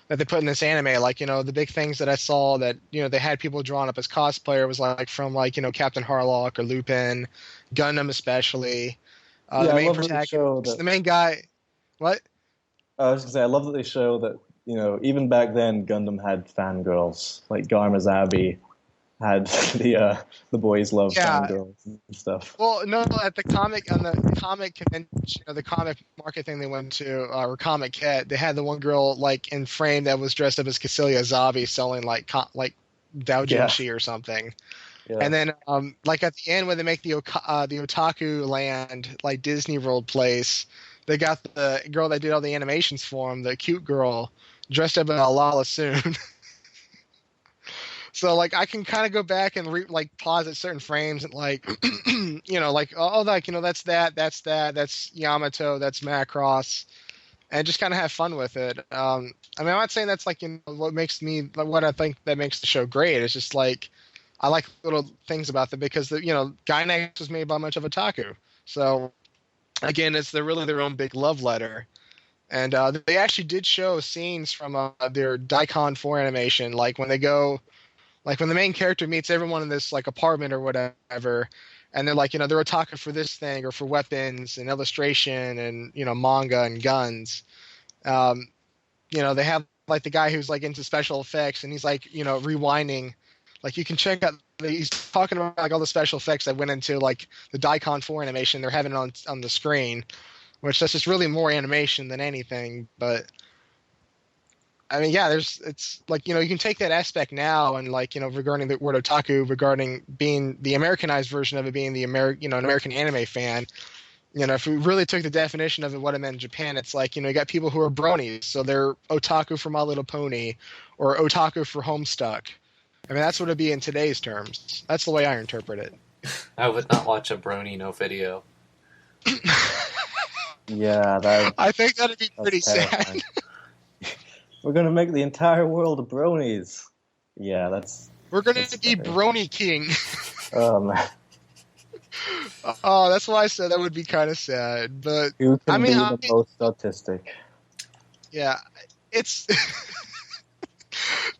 that they put in this anime. Like, the big things that I saw that, they had people drawn up as cosplayer was like from like, Captain Harlock or Lupin, Gundam especially. The main protagonist, the main guy. What? I was going to say, I love that they show that, even back then, Gundam had fangirls. Like Garmazabi had the boys love fangirls and stuff. Well, no, on the comic convention, the comic market thing they went to, or Comic Cat, they had the one girl like in frame that was dressed up as Cassilia Zabi selling like doujinshi or something. Yeah. And then, like at the end when they make the Otaku Land, like Disney World place, they got the girl that did all the animations for him, the cute girl, dressed up in a Lala Soon. So like I can kind of go back and like pause at certain frames and like, like like that's Yamato, that's Macross, and just kind of have fun with it. I'm not saying that's like what I think that makes the show great. It's just like I like little things about them because Gainax was made by a bunch of otaku. So again, they're really their own big love letter. And they actually did show scenes from their Daikon 4 animation, like when the main character meets everyone in this like apartment or whatever, and they're like, they're otaku for this thing or for weapons and illustration and manga and guns. They have like the guy who's like into special effects and he's like rewinding. Like you can check out, he's talking about like all the special effects that went into like the Daikon 4 animation. They're having it on the screen, which that's just really more animation than anything. But I mean, yeah, it's like, you can take that aspect now and like, regarding the word otaku, regarding being the Americanized version of it being the an American anime fan. If we really took the definition of it, what it meant in Japan, it's like, you got people who are bronies. So they're otaku for My Little Pony or otaku for Homestuck. I mean, that's what it'd be in today's terms. That's the way I interpret it. I would not watch a brony no video. Yeah, I think that'd be pretty sad. We're gonna make the entire world of bronies. Yeah, we're gonna be Brony King. Oh man. Oh, that's why I said that would be kind of sad. But who can be the most autistic? Yeah, it's.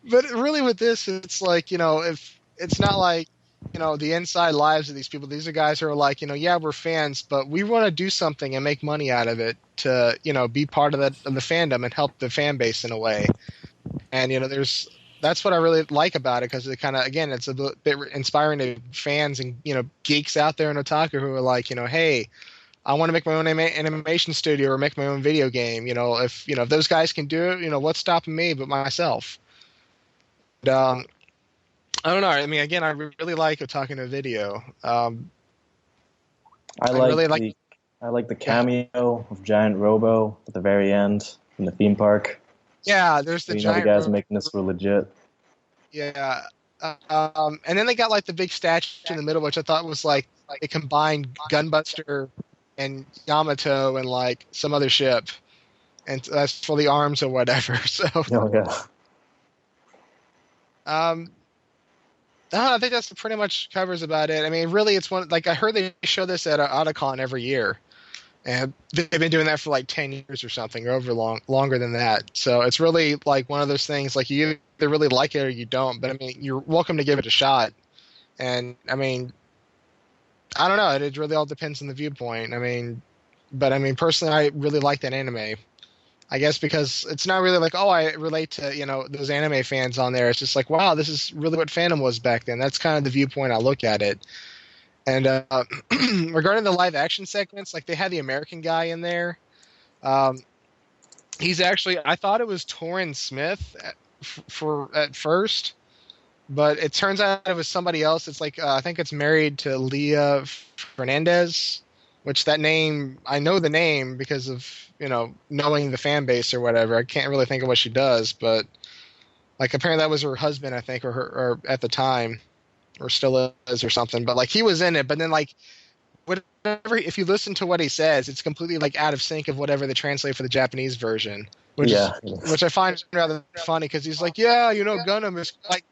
But really, with this, it's like if it's not like the inside lives of these people. These are guys who are like yeah, we're fans, but we want to do something and make money out of it to be part of the fandom and help the fan base in a way. And that's what I really like about it, because it kind of, again, it's a bit inspiring to fans and geeks out there in otaku who are like hey, I want to make my own animation studio or make my own video game. If those guys can do it, what's stopping me but myself? And, I don't know. I mean, again, I really like Otaku no Video. I like the cameo of Giant Robo at the very end in the theme park. Yeah, there's the giant. The guys making this were legit. Yeah, and then they got like the big statue in the middle, which I thought was like they combined Gunbuster and Yamato and like some other ship, and that's for the arms or whatever. So. Oh yeah. I think that's pretty much covers about it. I mean, really, it's one, like I heard they show this at Otakon every year, and they've been doing that for like 10 years or something, or longer than that. So it's really like one of those things, like you either really like it or you don't. But I mean, you're welcome to give it a shot. And I mean, I don't know. It really all depends on the viewpoint. I mean, but I mean, personally, I really like that anime. I guess because it's not really like, oh, I relate to, those anime fans on there. It's just like, wow, this is really what fandom was back then. That's kind of the viewpoint I look at it. And regarding the live action segments, like they had the American guy in there. He's actually, I thought it was Torrin Smith at first, but it turns out it was somebody else. It's like, I think it's married to Leah Fernandez, which that name, I know the name because of, knowing the fan base or whatever. I can't really think of what she does, but like apparently that was her husband, I think, or at the time, or still is or something. But like he was in it, but then like whatever, if you listen to what he says, it's completely like out of sync of whatever they translate for the Japanese version, which I find rather funny because he's like, yeah, Gundam is like,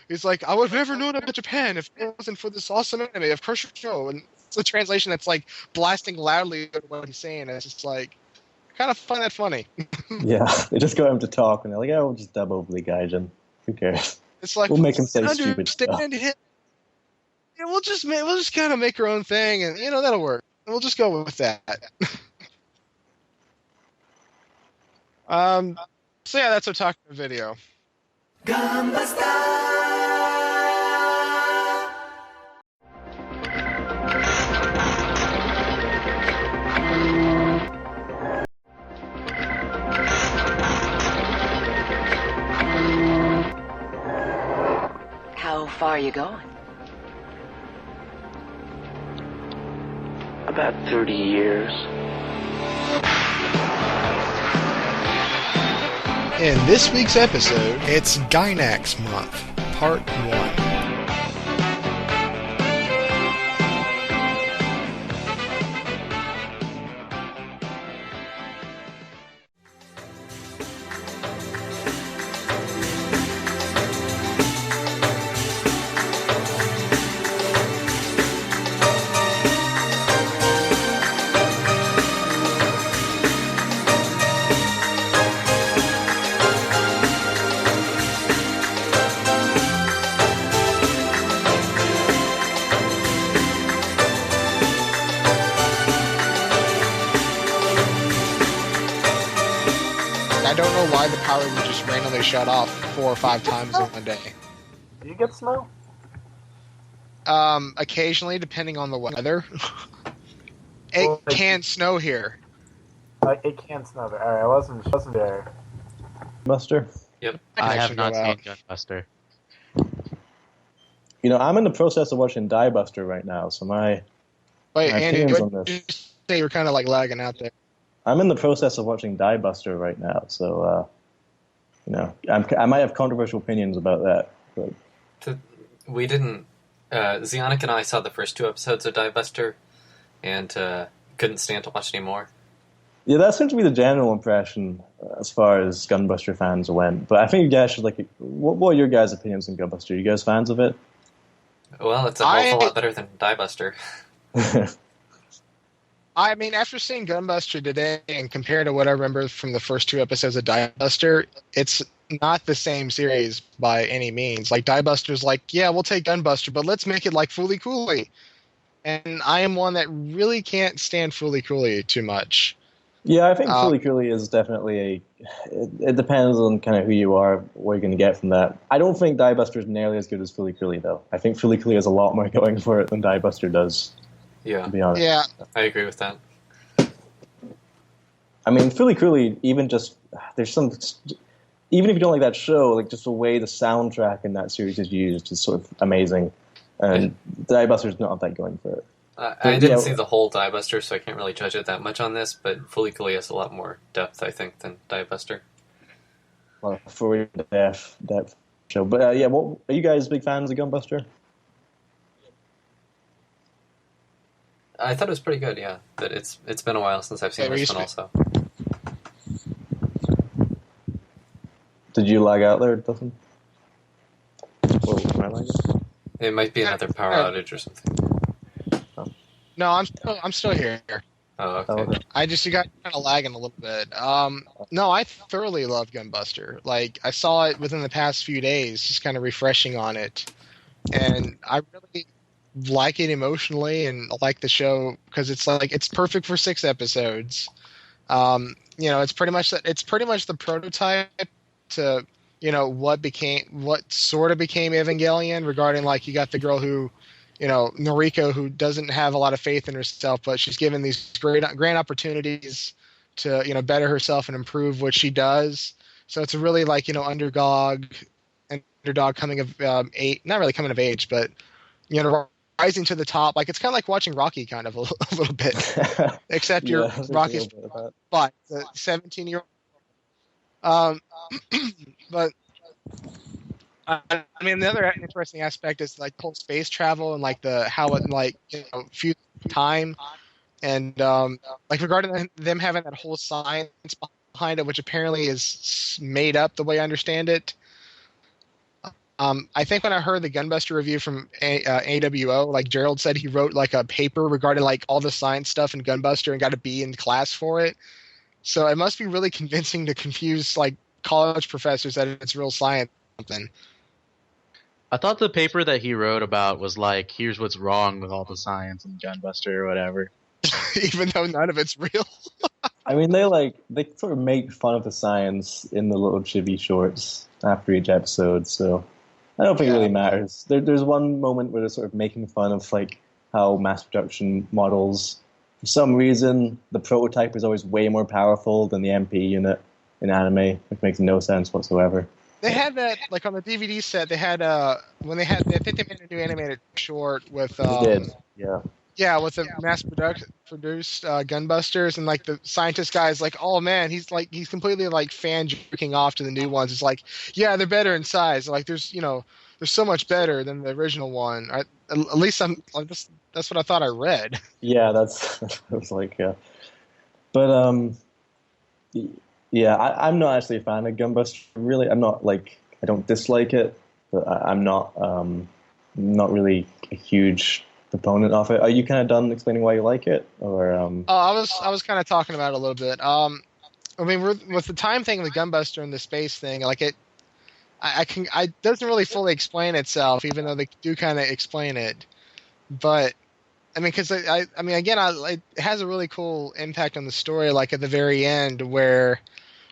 he's like, I would have never known about Japan if it wasn't for this awesome anime of Crush Show. And it's a translation that's like blasting loudly what he's saying. It's just like, kind of find that funny. Yeah, they just got him to talk, and they're like, "Oh, we'll just dub over the gaijin. Who cares? It's like we'll make him say stupid stuff. Yeah, we'll just kind of make our own thing, and that'll work. We'll just go with that." So yeah, that's Otaku Video. Gunbuster! How far are you going? About 30 years. In this week's episode, it's Gainax Month, Part 1. I don't know why the power would just randomly shut off 4 or 5 times in one day. Do you get snow? Occasionally, depending on the weather. It can snow here. It can snow there. Alright, I wasn't there. Buster? Yep. I have not seen Gunbuster. You know, I'm in the process of watching Diebuster right now, so my Andy, opinions what on did you this. say? You were kind of like lagging out there. I'm in the process of watching Diebuster right now, so you know, I might have controversial opinions about that. But We didn't. Zionic and I saw the first 2 episodes of Diebuster, and couldn't stand to watch anymore. yeah, that seems to be the general impression as far as Gunbuster fans went. But I think you guys should like. What are your guys' opinions on Gunbuster? Are you guys fans of it? Well, it's a whole lot better than Diebuster. I mean, after seeing Gunbuster today and compared to what I remember from the first 2 episodes of Diebuster, it's not the same series by any means. Like, Diebuster's like, yeah, we'll take Gunbuster, but let's make it like Fooly Cooley. And I am one that really can't stand Fooly Cooley too much. Yeah, I think Fooly Cooley is definitely it depends on kind of who you are, what you're going to get from that. I don't think Diebuster is nearly as good as Fooly Cooley, though. I think Fooly Cooley has a lot more going for it than Diebuster does. Yeah. To be honest. Yeah. I agree with that. I mean, Fooly Cooley, even if you don't like that show, like just the way the soundtrack in that series is used is sort of amazing. And Diebuster's not that going for it. I didn't see the whole Diebuster, so I can't really judge it that much on this, but Fooly Cooley has a lot more depth, I think, than Diebuster. Well, for depth show. But yeah, are you guys big fans of Gunbuster? I thought it was pretty good, yeah. But it's been a while since I've seen this one also. Did you lag out there, Dustin? Whoa, am I lagging? It might be another power outage or something. No, I'm still here. Oh, okay. You got kind of lagging a little bit. No, I thoroughly love Gunbuster. Like, I saw it within the past few days, just kind of refreshing on it. And I really like it emotionally and like the show because it's perfect for 6 episodes. You know, it's pretty much the prototype to, you know, what sort of became Evangelion regarding, like, you got the girl who, you know, Noriko, who doesn't have a lot of faith in herself, but she's given these great opportunities to, you know, better herself and improve what she does. So it's a really, like, you know, underdog coming of not really coming of age, but, you know, rising to the top. Like, it's kind of like watching Rocky kind of a little bit, except you're Rocky's but the 17-year-old. But I mean, the other interesting aspect is like whole space travel and like how it, like, you know, future time, and like regarding them having that whole science behind it, which apparently is made up the way I understand it. I think when I heard the Gunbuster review from AWO, like Gerald said, he wrote like a paper regarding like all the science stuff in Gunbuster and got a B in class for it. So it must be really convincing to confuse like college professors that it's real science or something. I thought the paper that he wrote about was like, here's what's wrong with all the science in Gunbuster or whatever. Even though none of it's real. I mean, they sort of make fun of the science in the little chibi shorts after each episode, so I don't think it really matters. There's one moment where they're sort of making fun of like how mass production models, for some reason, the prototype is always way more powerful than the MP unit in anime, which makes no sense whatsoever. They had that, like, on the DVD set, they had, I think they made a new animated short with, they did, yeah. Yeah, with the mass-produced Gunbusters, and like the scientist guy is like, oh man, he's completely like fan jerking off to the new ones. It's like, yeah, they're better in size. Like there's so much better than the original one. At least I'm like that's what I thought I read. Yeah, that's I was like, yeah. But yeah, I'm not actually a fan of Gunbuster. Really, I'm not like I don't dislike it, but I'm not really a huge proponent of it. Are you kind of done explaining why you like it, or? Oh, I was kind of talking about it a little bit. I mean, with the time thing, the Gunbuster and the space thing, like it doesn't really fully explain itself, even though they do kind of explain it. But I mean, because I mean, again, it has a really cool impact on the story. Like at the very end, where,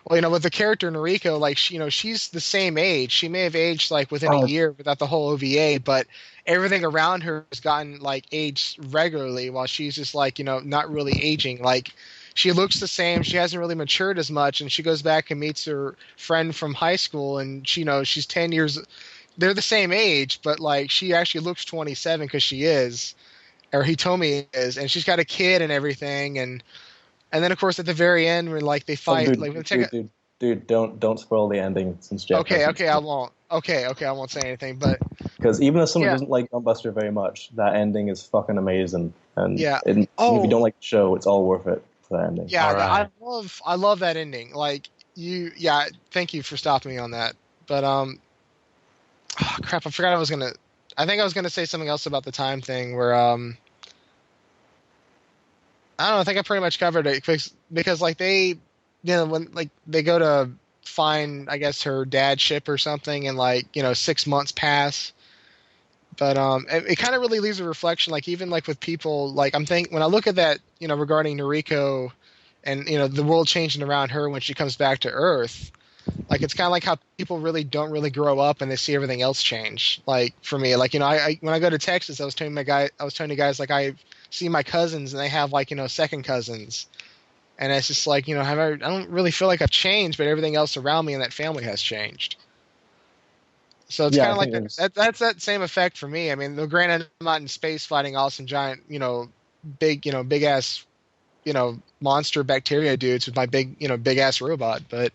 well, with the character Noriko, like she's the same age. She may have aged like within a year without the whole OVA, but everything around her has gotten like aged regularly, while she's just like not really aging. Like she looks the same. She hasn't really matured as much, and she goes back and meets her friend from high school, and she's 10 years. They're the same age, but like she actually looks 27 because she is. Or Hitomi is, and she's got a kid and everything, and then of course at the very end when like they fight, dude, don't spoil the ending since Jeff. Okay, I won't. Okay, I won't say anything, but because even if someone doesn't like Gunbuster very much, that ending is fucking amazing, and if you don't like the show, it's all worth it for that ending. Yeah, right. I love that ending. Like thank you for stopping me on that. But crap, I forgot I think I was gonna say something else about the time thing where I don't know. I think I pretty much covered it because like they, when like they go to find, I guess, her dad's ship or something, and like 6 months pass. But it kind of really leaves a reflection. Like even like with people, like when I look at that, regarding Noriko, and the world changing around her when she comes back to Earth. Like it's kind of like how people really don't really grow up and they see everything else change. Like for me, like I when I go to Texas, I was telling you guys like I see my cousins and they have like second cousins, and it's just like I don't really feel like I've changed, but everything else around me in that family has changed. So it's kind of like that's that same effect for me. I mean, granted, I'm not in space fighting awesome giant big ass monster bacteria dudes with my big ass robot, but.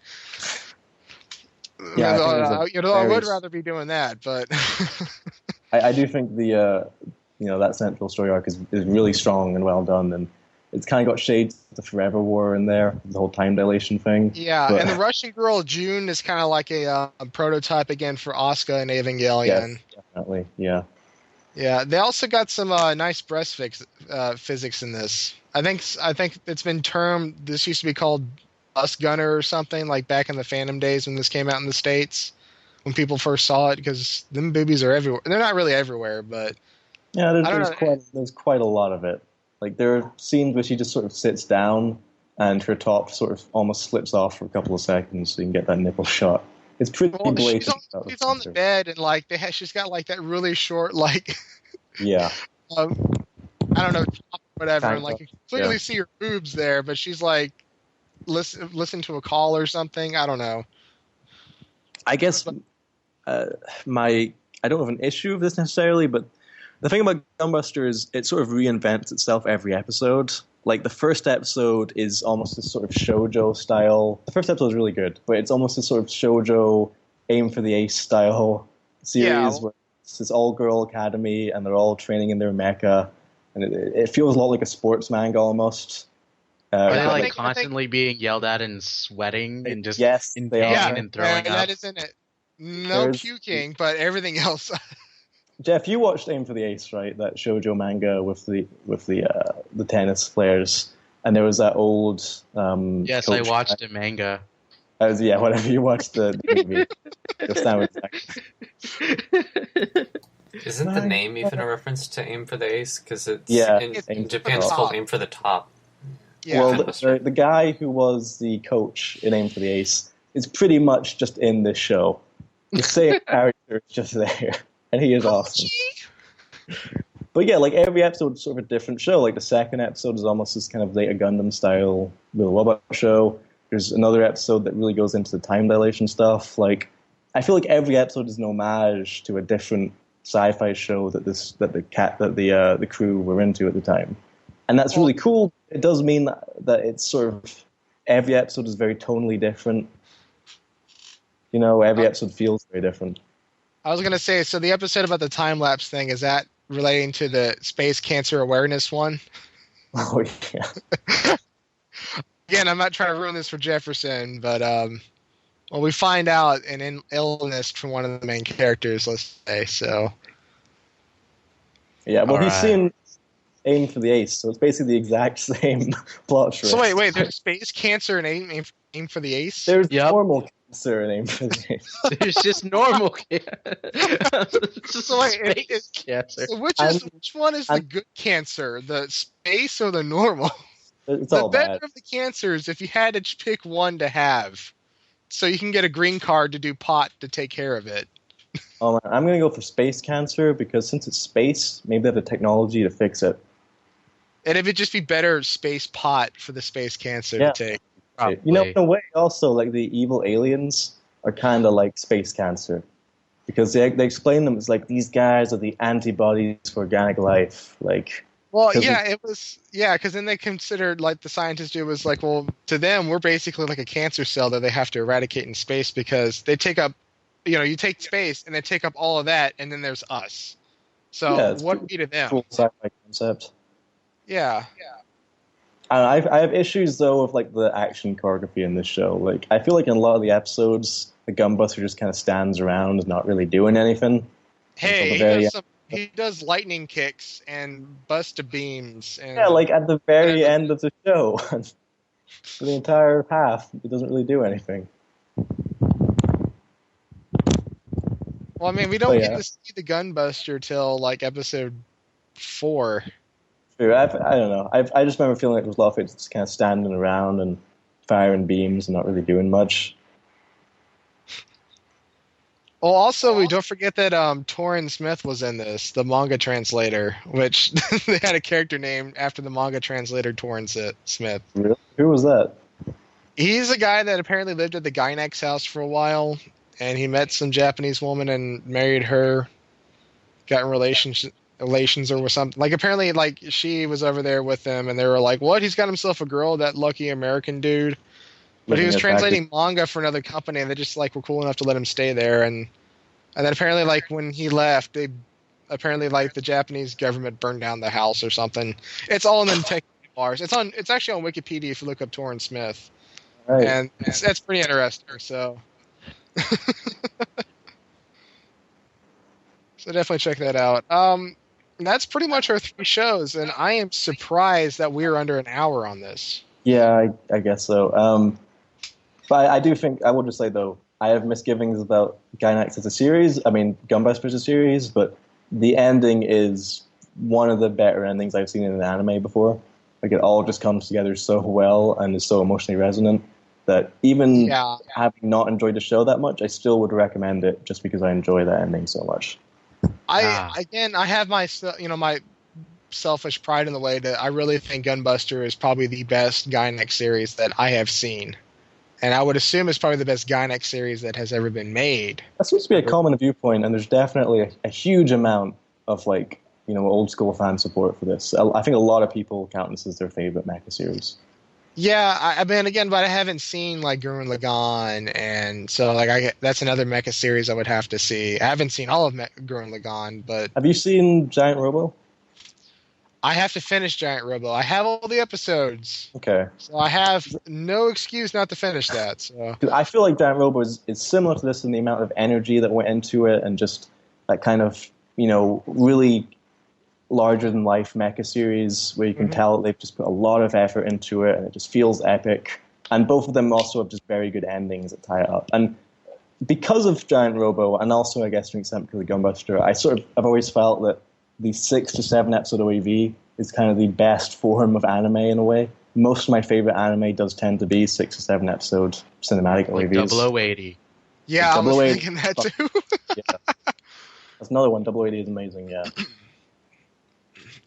Yeah, I would rather be doing that, but I do think the that central story arc is really strong and well done, and it's kind of got shades of the Forever War in there, the whole time dilation thing. Yeah, and the Russian girl June is kind of like a prototype again for Asuka and Evangelion. Yes, definitely, yeah. Yeah, they also got some nice breast physics in this. I think it's been termed. This used to be called Bus Gunner or something, like back in the Phantom days when this came out in the States, when people first saw it, because them boobies are everywhere. They're not really everywhere, but yeah, there's quite a lot of it. Like there are scenes where she just sort of sits down and her top sort of almost slips off for a couple of seconds, so you can get that nipple shot. It's pretty blatant. She's on the bed and like she's got like that really short like yeah. I don't know, whatever, and like you can clearly see her boobs there, but she's like. Listen to a call or something. I don't know. I guess I don't have an issue with this necessarily, but the thing about Gunbuster is it sort of reinvents itself every episode. Like the first episode is almost this sort of shoujo style. The first episode is really good, but it's almost this sort of shoujo aim for the ace style series where it's this all-girl academy and they're all training in their mecha, and it feels a lot like a sports manga almost. Are they like constantly being yelled at and sweating and just in pain and throwing up? That isn't it. No puking, but everything else. Jeff, you watched Aim for the Ace, right? That shoujo manga with the tennis players, and there was that old. Yes, I watched a manga. Whatever you watched the movie. Isn't the name even a reference to Aim for the Ace? Because in Japan it's called Aim for the Top. Yeah. Well, the guy who was the coach in Aim for the Ace is pretty much just in this show. The same character is just there, and he is awesome. But yeah, like every episode is sort of a different show. Like the second episode is almost this kind of later Gundam style little robot show. There's another episode that really goes into the time dilation stuff. Like I feel like every episode is an homage to a different sci-fi show that the crew were into at the time, and that's really cool. It does mean that it's sort of every episode is very tonally different. Every episode feels very different. I was gonna say, so the episode about the time lapse thing, is that relating to the space cancer awareness one? Oh yeah. Again, I'm not trying to ruin this for Jefferson, but well, we find out an illness from one of the main characters, let's say. So yeah, well, he's seeing Aim for the Ace, so it's basically the exact same plot. So wait, there's space cancer and aim for the Ace. There's normal cancer and Aim for the Ace. There's just normal cancer. So which one is the good cancer? The space or the normal? It's the all better bad. of the cancers, if you had to pick one to have, so you can get a green card to do pot to take care of it. Oh man, I'm gonna go for space cancer because since it's space, maybe they have the technology to fix it. And it would just be better space pot for the space cancer to take. Probably. In a way, also like the evil aliens are kind of like space cancer because they explain them as like these guys are the antibodies for organic life, like. Well, yeah, because then they considered, like the scientists do, was like, well, to them, we're basically like a cancer cell that they have to eradicate in space because they take up, you take space and they take up all of that, and then there's us. So what would be to them? Cool sci-fi concept. Yeah. I have issues though with like the action choreography in this show. Like I feel like in a lot of the episodes, the Gunbuster just kind of stands around, not really doing anything. Hey, he does lightning kicks and busta beams. And, yeah, like at the very end of the show. For the entire half, it doesn't really do anything. Well, I mean, we don't get to see the Gunbuster till like episode 4. True. I don't know. I just remember feeling like there was a lot of it just kind of standing around and firing beams and not really doing much. Well, also, we don't forget that Torrin Smith was in this, the manga translator, which they had a character named after the manga translator Torrin Smith. Really? Who was that? He's a guy that apparently lived at the Gainax house for a while, and he met some Japanese woman and married her, got in relations or something. Like, apparently, like, she was over there with them, and they were like, what? He's got himself a girl, that lucky American dude. But he was translating manga for another company, and they just like were cool enough to let him stay there. And then apparently, like when he left, the Japanese government burned down the house or something. It's all in the tech bars. It's actually on Wikipedia if you look up Torrin Smith, right. And that's pretty interesting. So, so definitely check that out. That's pretty much our 3 shows, and I am surprised that we're under an hour on this. Yeah, I guess so. But I do think, I will just say though, I have misgivings about Gainax as a series. I mean, Gunbuster as a series, but the ending is one of the better endings I've seen in an anime before. Like, it all just comes together so well and is so emotionally resonant that even having not enjoyed the show that much, I still would recommend it just because I enjoy that ending so much. I have my selfish pride in the way that I really think Gunbuster is probably the best Gainax series that I have seen. And I would assume it's probably the best Gainax series that has ever been made. That seems to be a common viewpoint, and there's definitely a huge amount of old school fan support for this. I think a lot of people count this as their favorite mecha series. Yeah, I mean, again, but I haven't seen like Gurren Lagann, and so that's another mecha series I would have to see. I haven't seen all of Gurren Lagann, but have you seen Giant Robo? I have to finish Giant Robo. I have all the episodes. Okay. So I have no excuse not to finish that. So I feel like Giant Robo is similar to this in the amount of energy that went into it and just that kind of, really larger-than-life mecha series where you can tell they've just put a lot of effort into it and it just feels epic. And both of them also have just very good endings that tie it up. And because of Giant Robo, and also I guess to an extent because of Gunbuster, I've always felt that the 6 to 7 episode OAV is kind of the best form of anime in a way. Most of my favorite anime does tend to be 6 to 7 episode cinematic OAVs. 0080. Yeah, I was thinking that too. Yeah. That's another one. 0080 is amazing, yeah.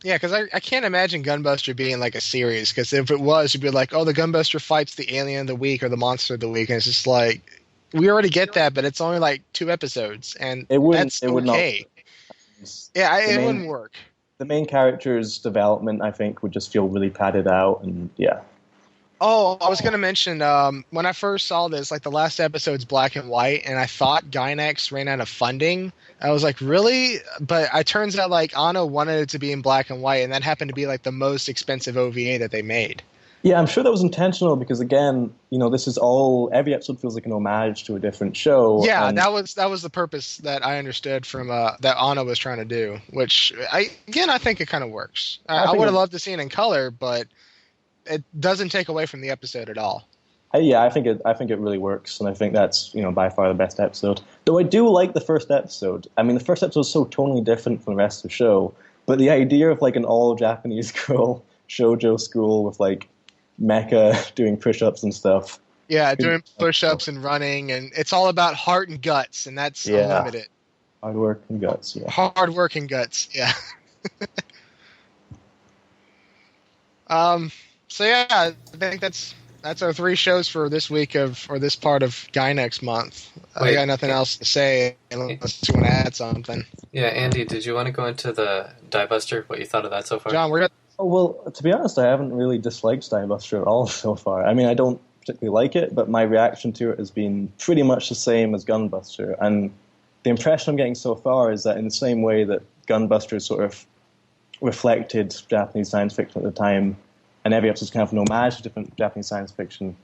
Yeah, because I can't imagine Gunbuster being like a series, because if it was, you'd be like, oh, the Gunbuster fights the alien of the week or the monster of the week, and it's just like, we already get that, but it's only like 2 episodes, and that's okay. Yeah, it wouldn't work. The main character's development, I think, would just feel really padded out, and yeah. Oh, I was going to mention, when I first saw this, like the last episode's black and white, and I thought Gainax ran out of funding. I was like, really? But it turns out like Anno wanted it to be in black and white, and that happened to be like the most expensive OVA that they made. Yeah, I'm sure that was intentional because, again, this is all, every episode feels like an homage to a different show. Yeah, that was the purpose that I understood from that Anno was trying to do, which, I think it kind of works. I would have loved to see it in color, but it doesn't take away from the episode at all. Yeah, I think it really works, and I think that's by far the best episode. Though I do like the first episode. I mean, the first episode is so totally different from the rest of the show, but the idea of like an all Japanese girl shoujo school with like mecha doing push-ups and stuff. Yeah, doing push-ups and running, and it's all about heart and guts, and that's unlimited. Hard work and guts. Yeah. Hard work and guts. Yeah. So yeah, I think that's our 3 shows for this week or this part of Gainax month. I got nothing else to say unless you want to add something. Yeah, Andy, did you want to go into the Diebuster? What you thought of that so far? John, we're Oh, well, to be honest, I haven't really disliked Diebuster at all so far. I mean, I don't particularly like it, but my reaction to it has been pretty much the same as Gunbuster. And the impression I'm getting so far is that in the same way that Gunbuster sort of reflected Japanese science fiction at the time, and every episode's kind of an homage to different Japanese science fiction,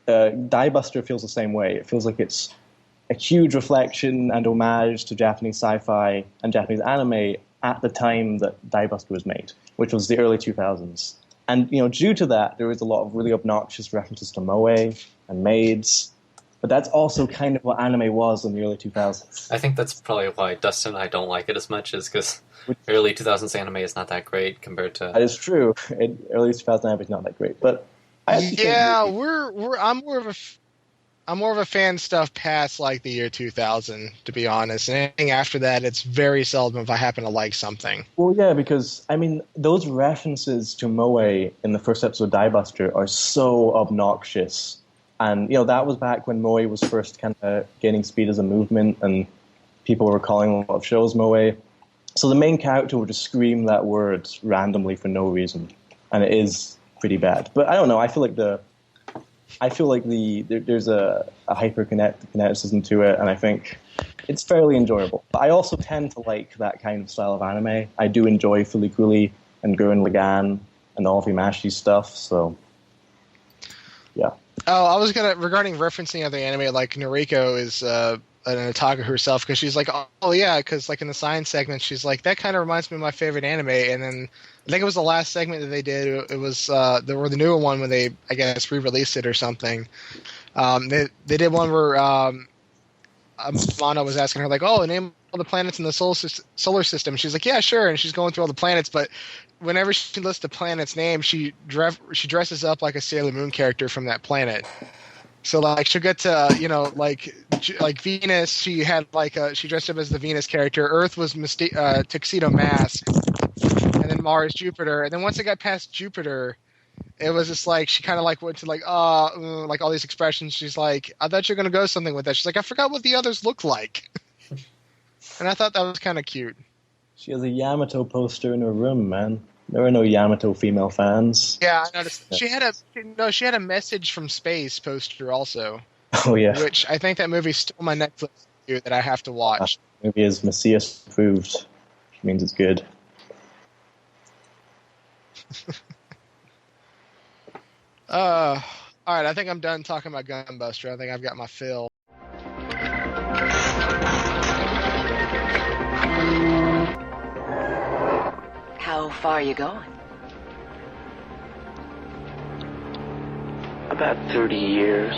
Diebuster feels the same way. It feels like it's a huge reflection and homage to Japanese sci-fi and Japanese anime at the time that Diebuster was made, which was the early 2000s. And, due to that, there was a lot of really obnoxious references to moe and maids, but that's also kind of what anime was in the early 2000s. I think that's probably why Dustin and I don't like it as much, is because early 2000s anime is not that great compared to... That is true. Early 2000s anime is not that great, but... I'm more of a fan stuff past like the year 2000, to be honest. And anything after that, it's very seldom if I happen to like something. Well, yeah, because, I mean, those references to moe in the first episode of Diebuster are so obnoxious. And, that was back when moe was first kind of gaining speed as a movement, and people were calling a lot of shows moe. So the main character would just scream that word randomly for no reason. And it is pretty bad. But I don't know, I feel like there's a hyper-kineticism to it, and I think it's fairly enjoyable. But I also tend to like that kind of style of anime. I do enjoy Fooly Cooly and Gurren Lagann and all of Imashi's stuff, so yeah. Oh, I was regarding referencing other anime, like Noriko is an otaku herself, because she's like, oh yeah, because like in the science segment, she's like, that kind of reminds me of my favorite anime, and then I think it was the last segment that they did. It was the newer one when they, I guess, re-released it or something. They did one where Mono was asking her like, "Oh, name all the planets in the solar system." She's like, "Yeah, sure." And she's going through all the planets, but whenever she lists the planet's name, she dresses up like a Sailor Moon character from that planet. So like she'll get to like Venus, she had she dressed up as the Venus character. Earth was Tuxedo Mask. And then Mars, Jupiter, and then once it got past Jupiter, it was just like she kind of like went to like like all these expressions. She's like, I thought you were gonna go something with that. She's like, I forgot what the others look like, and I thought that was kind of cute. She has a Yamato poster in her room, man. There are no Yamato female fans. Yeah, I noticed. Yeah. She had a message from space poster also. Oh yeah, which I think that movie's still on my Netflix queue that I have to watch. The movie is Messias approved, which means it's good. All right, I think I'm done talking about Gunbuster. I think I've got my fill. How far are you going? About 30 years.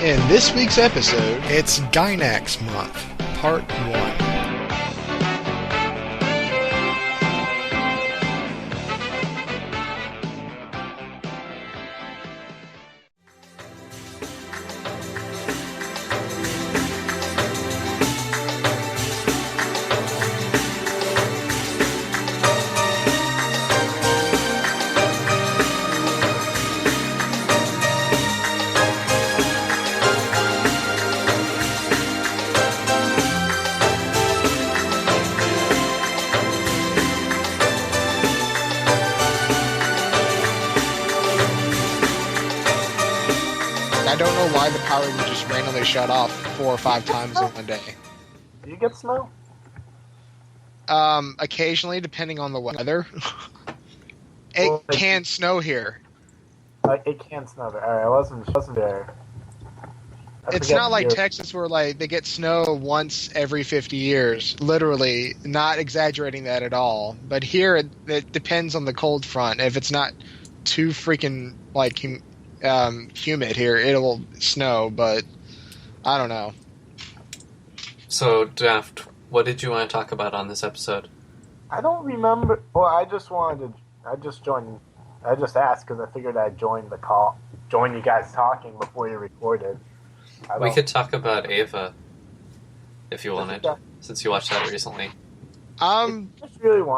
In this week's episode, it's Gainax month, part 1. why the power would just randomly shut off 4 or 5 times in one day. Do you get snow? Occasionally, depending on the weather. It Well, like- can snow here. It can snow there. Alright, I wasn't there. It's not like Texas where like they get snow once every 50 years. Literally, not exaggerating that at all. But here, it depends on the cold front. If it's not too freaking like humid here, it'll snow. But I don't know. So, Daft, what did you want to talk about on this episode? I don't remember. Well, I just joined. I just asked because I figured I'd join the call, join you guys talking before you recorded. We could talk about Ava, if you wanted, Yeah. since you watched that recently. I just really want.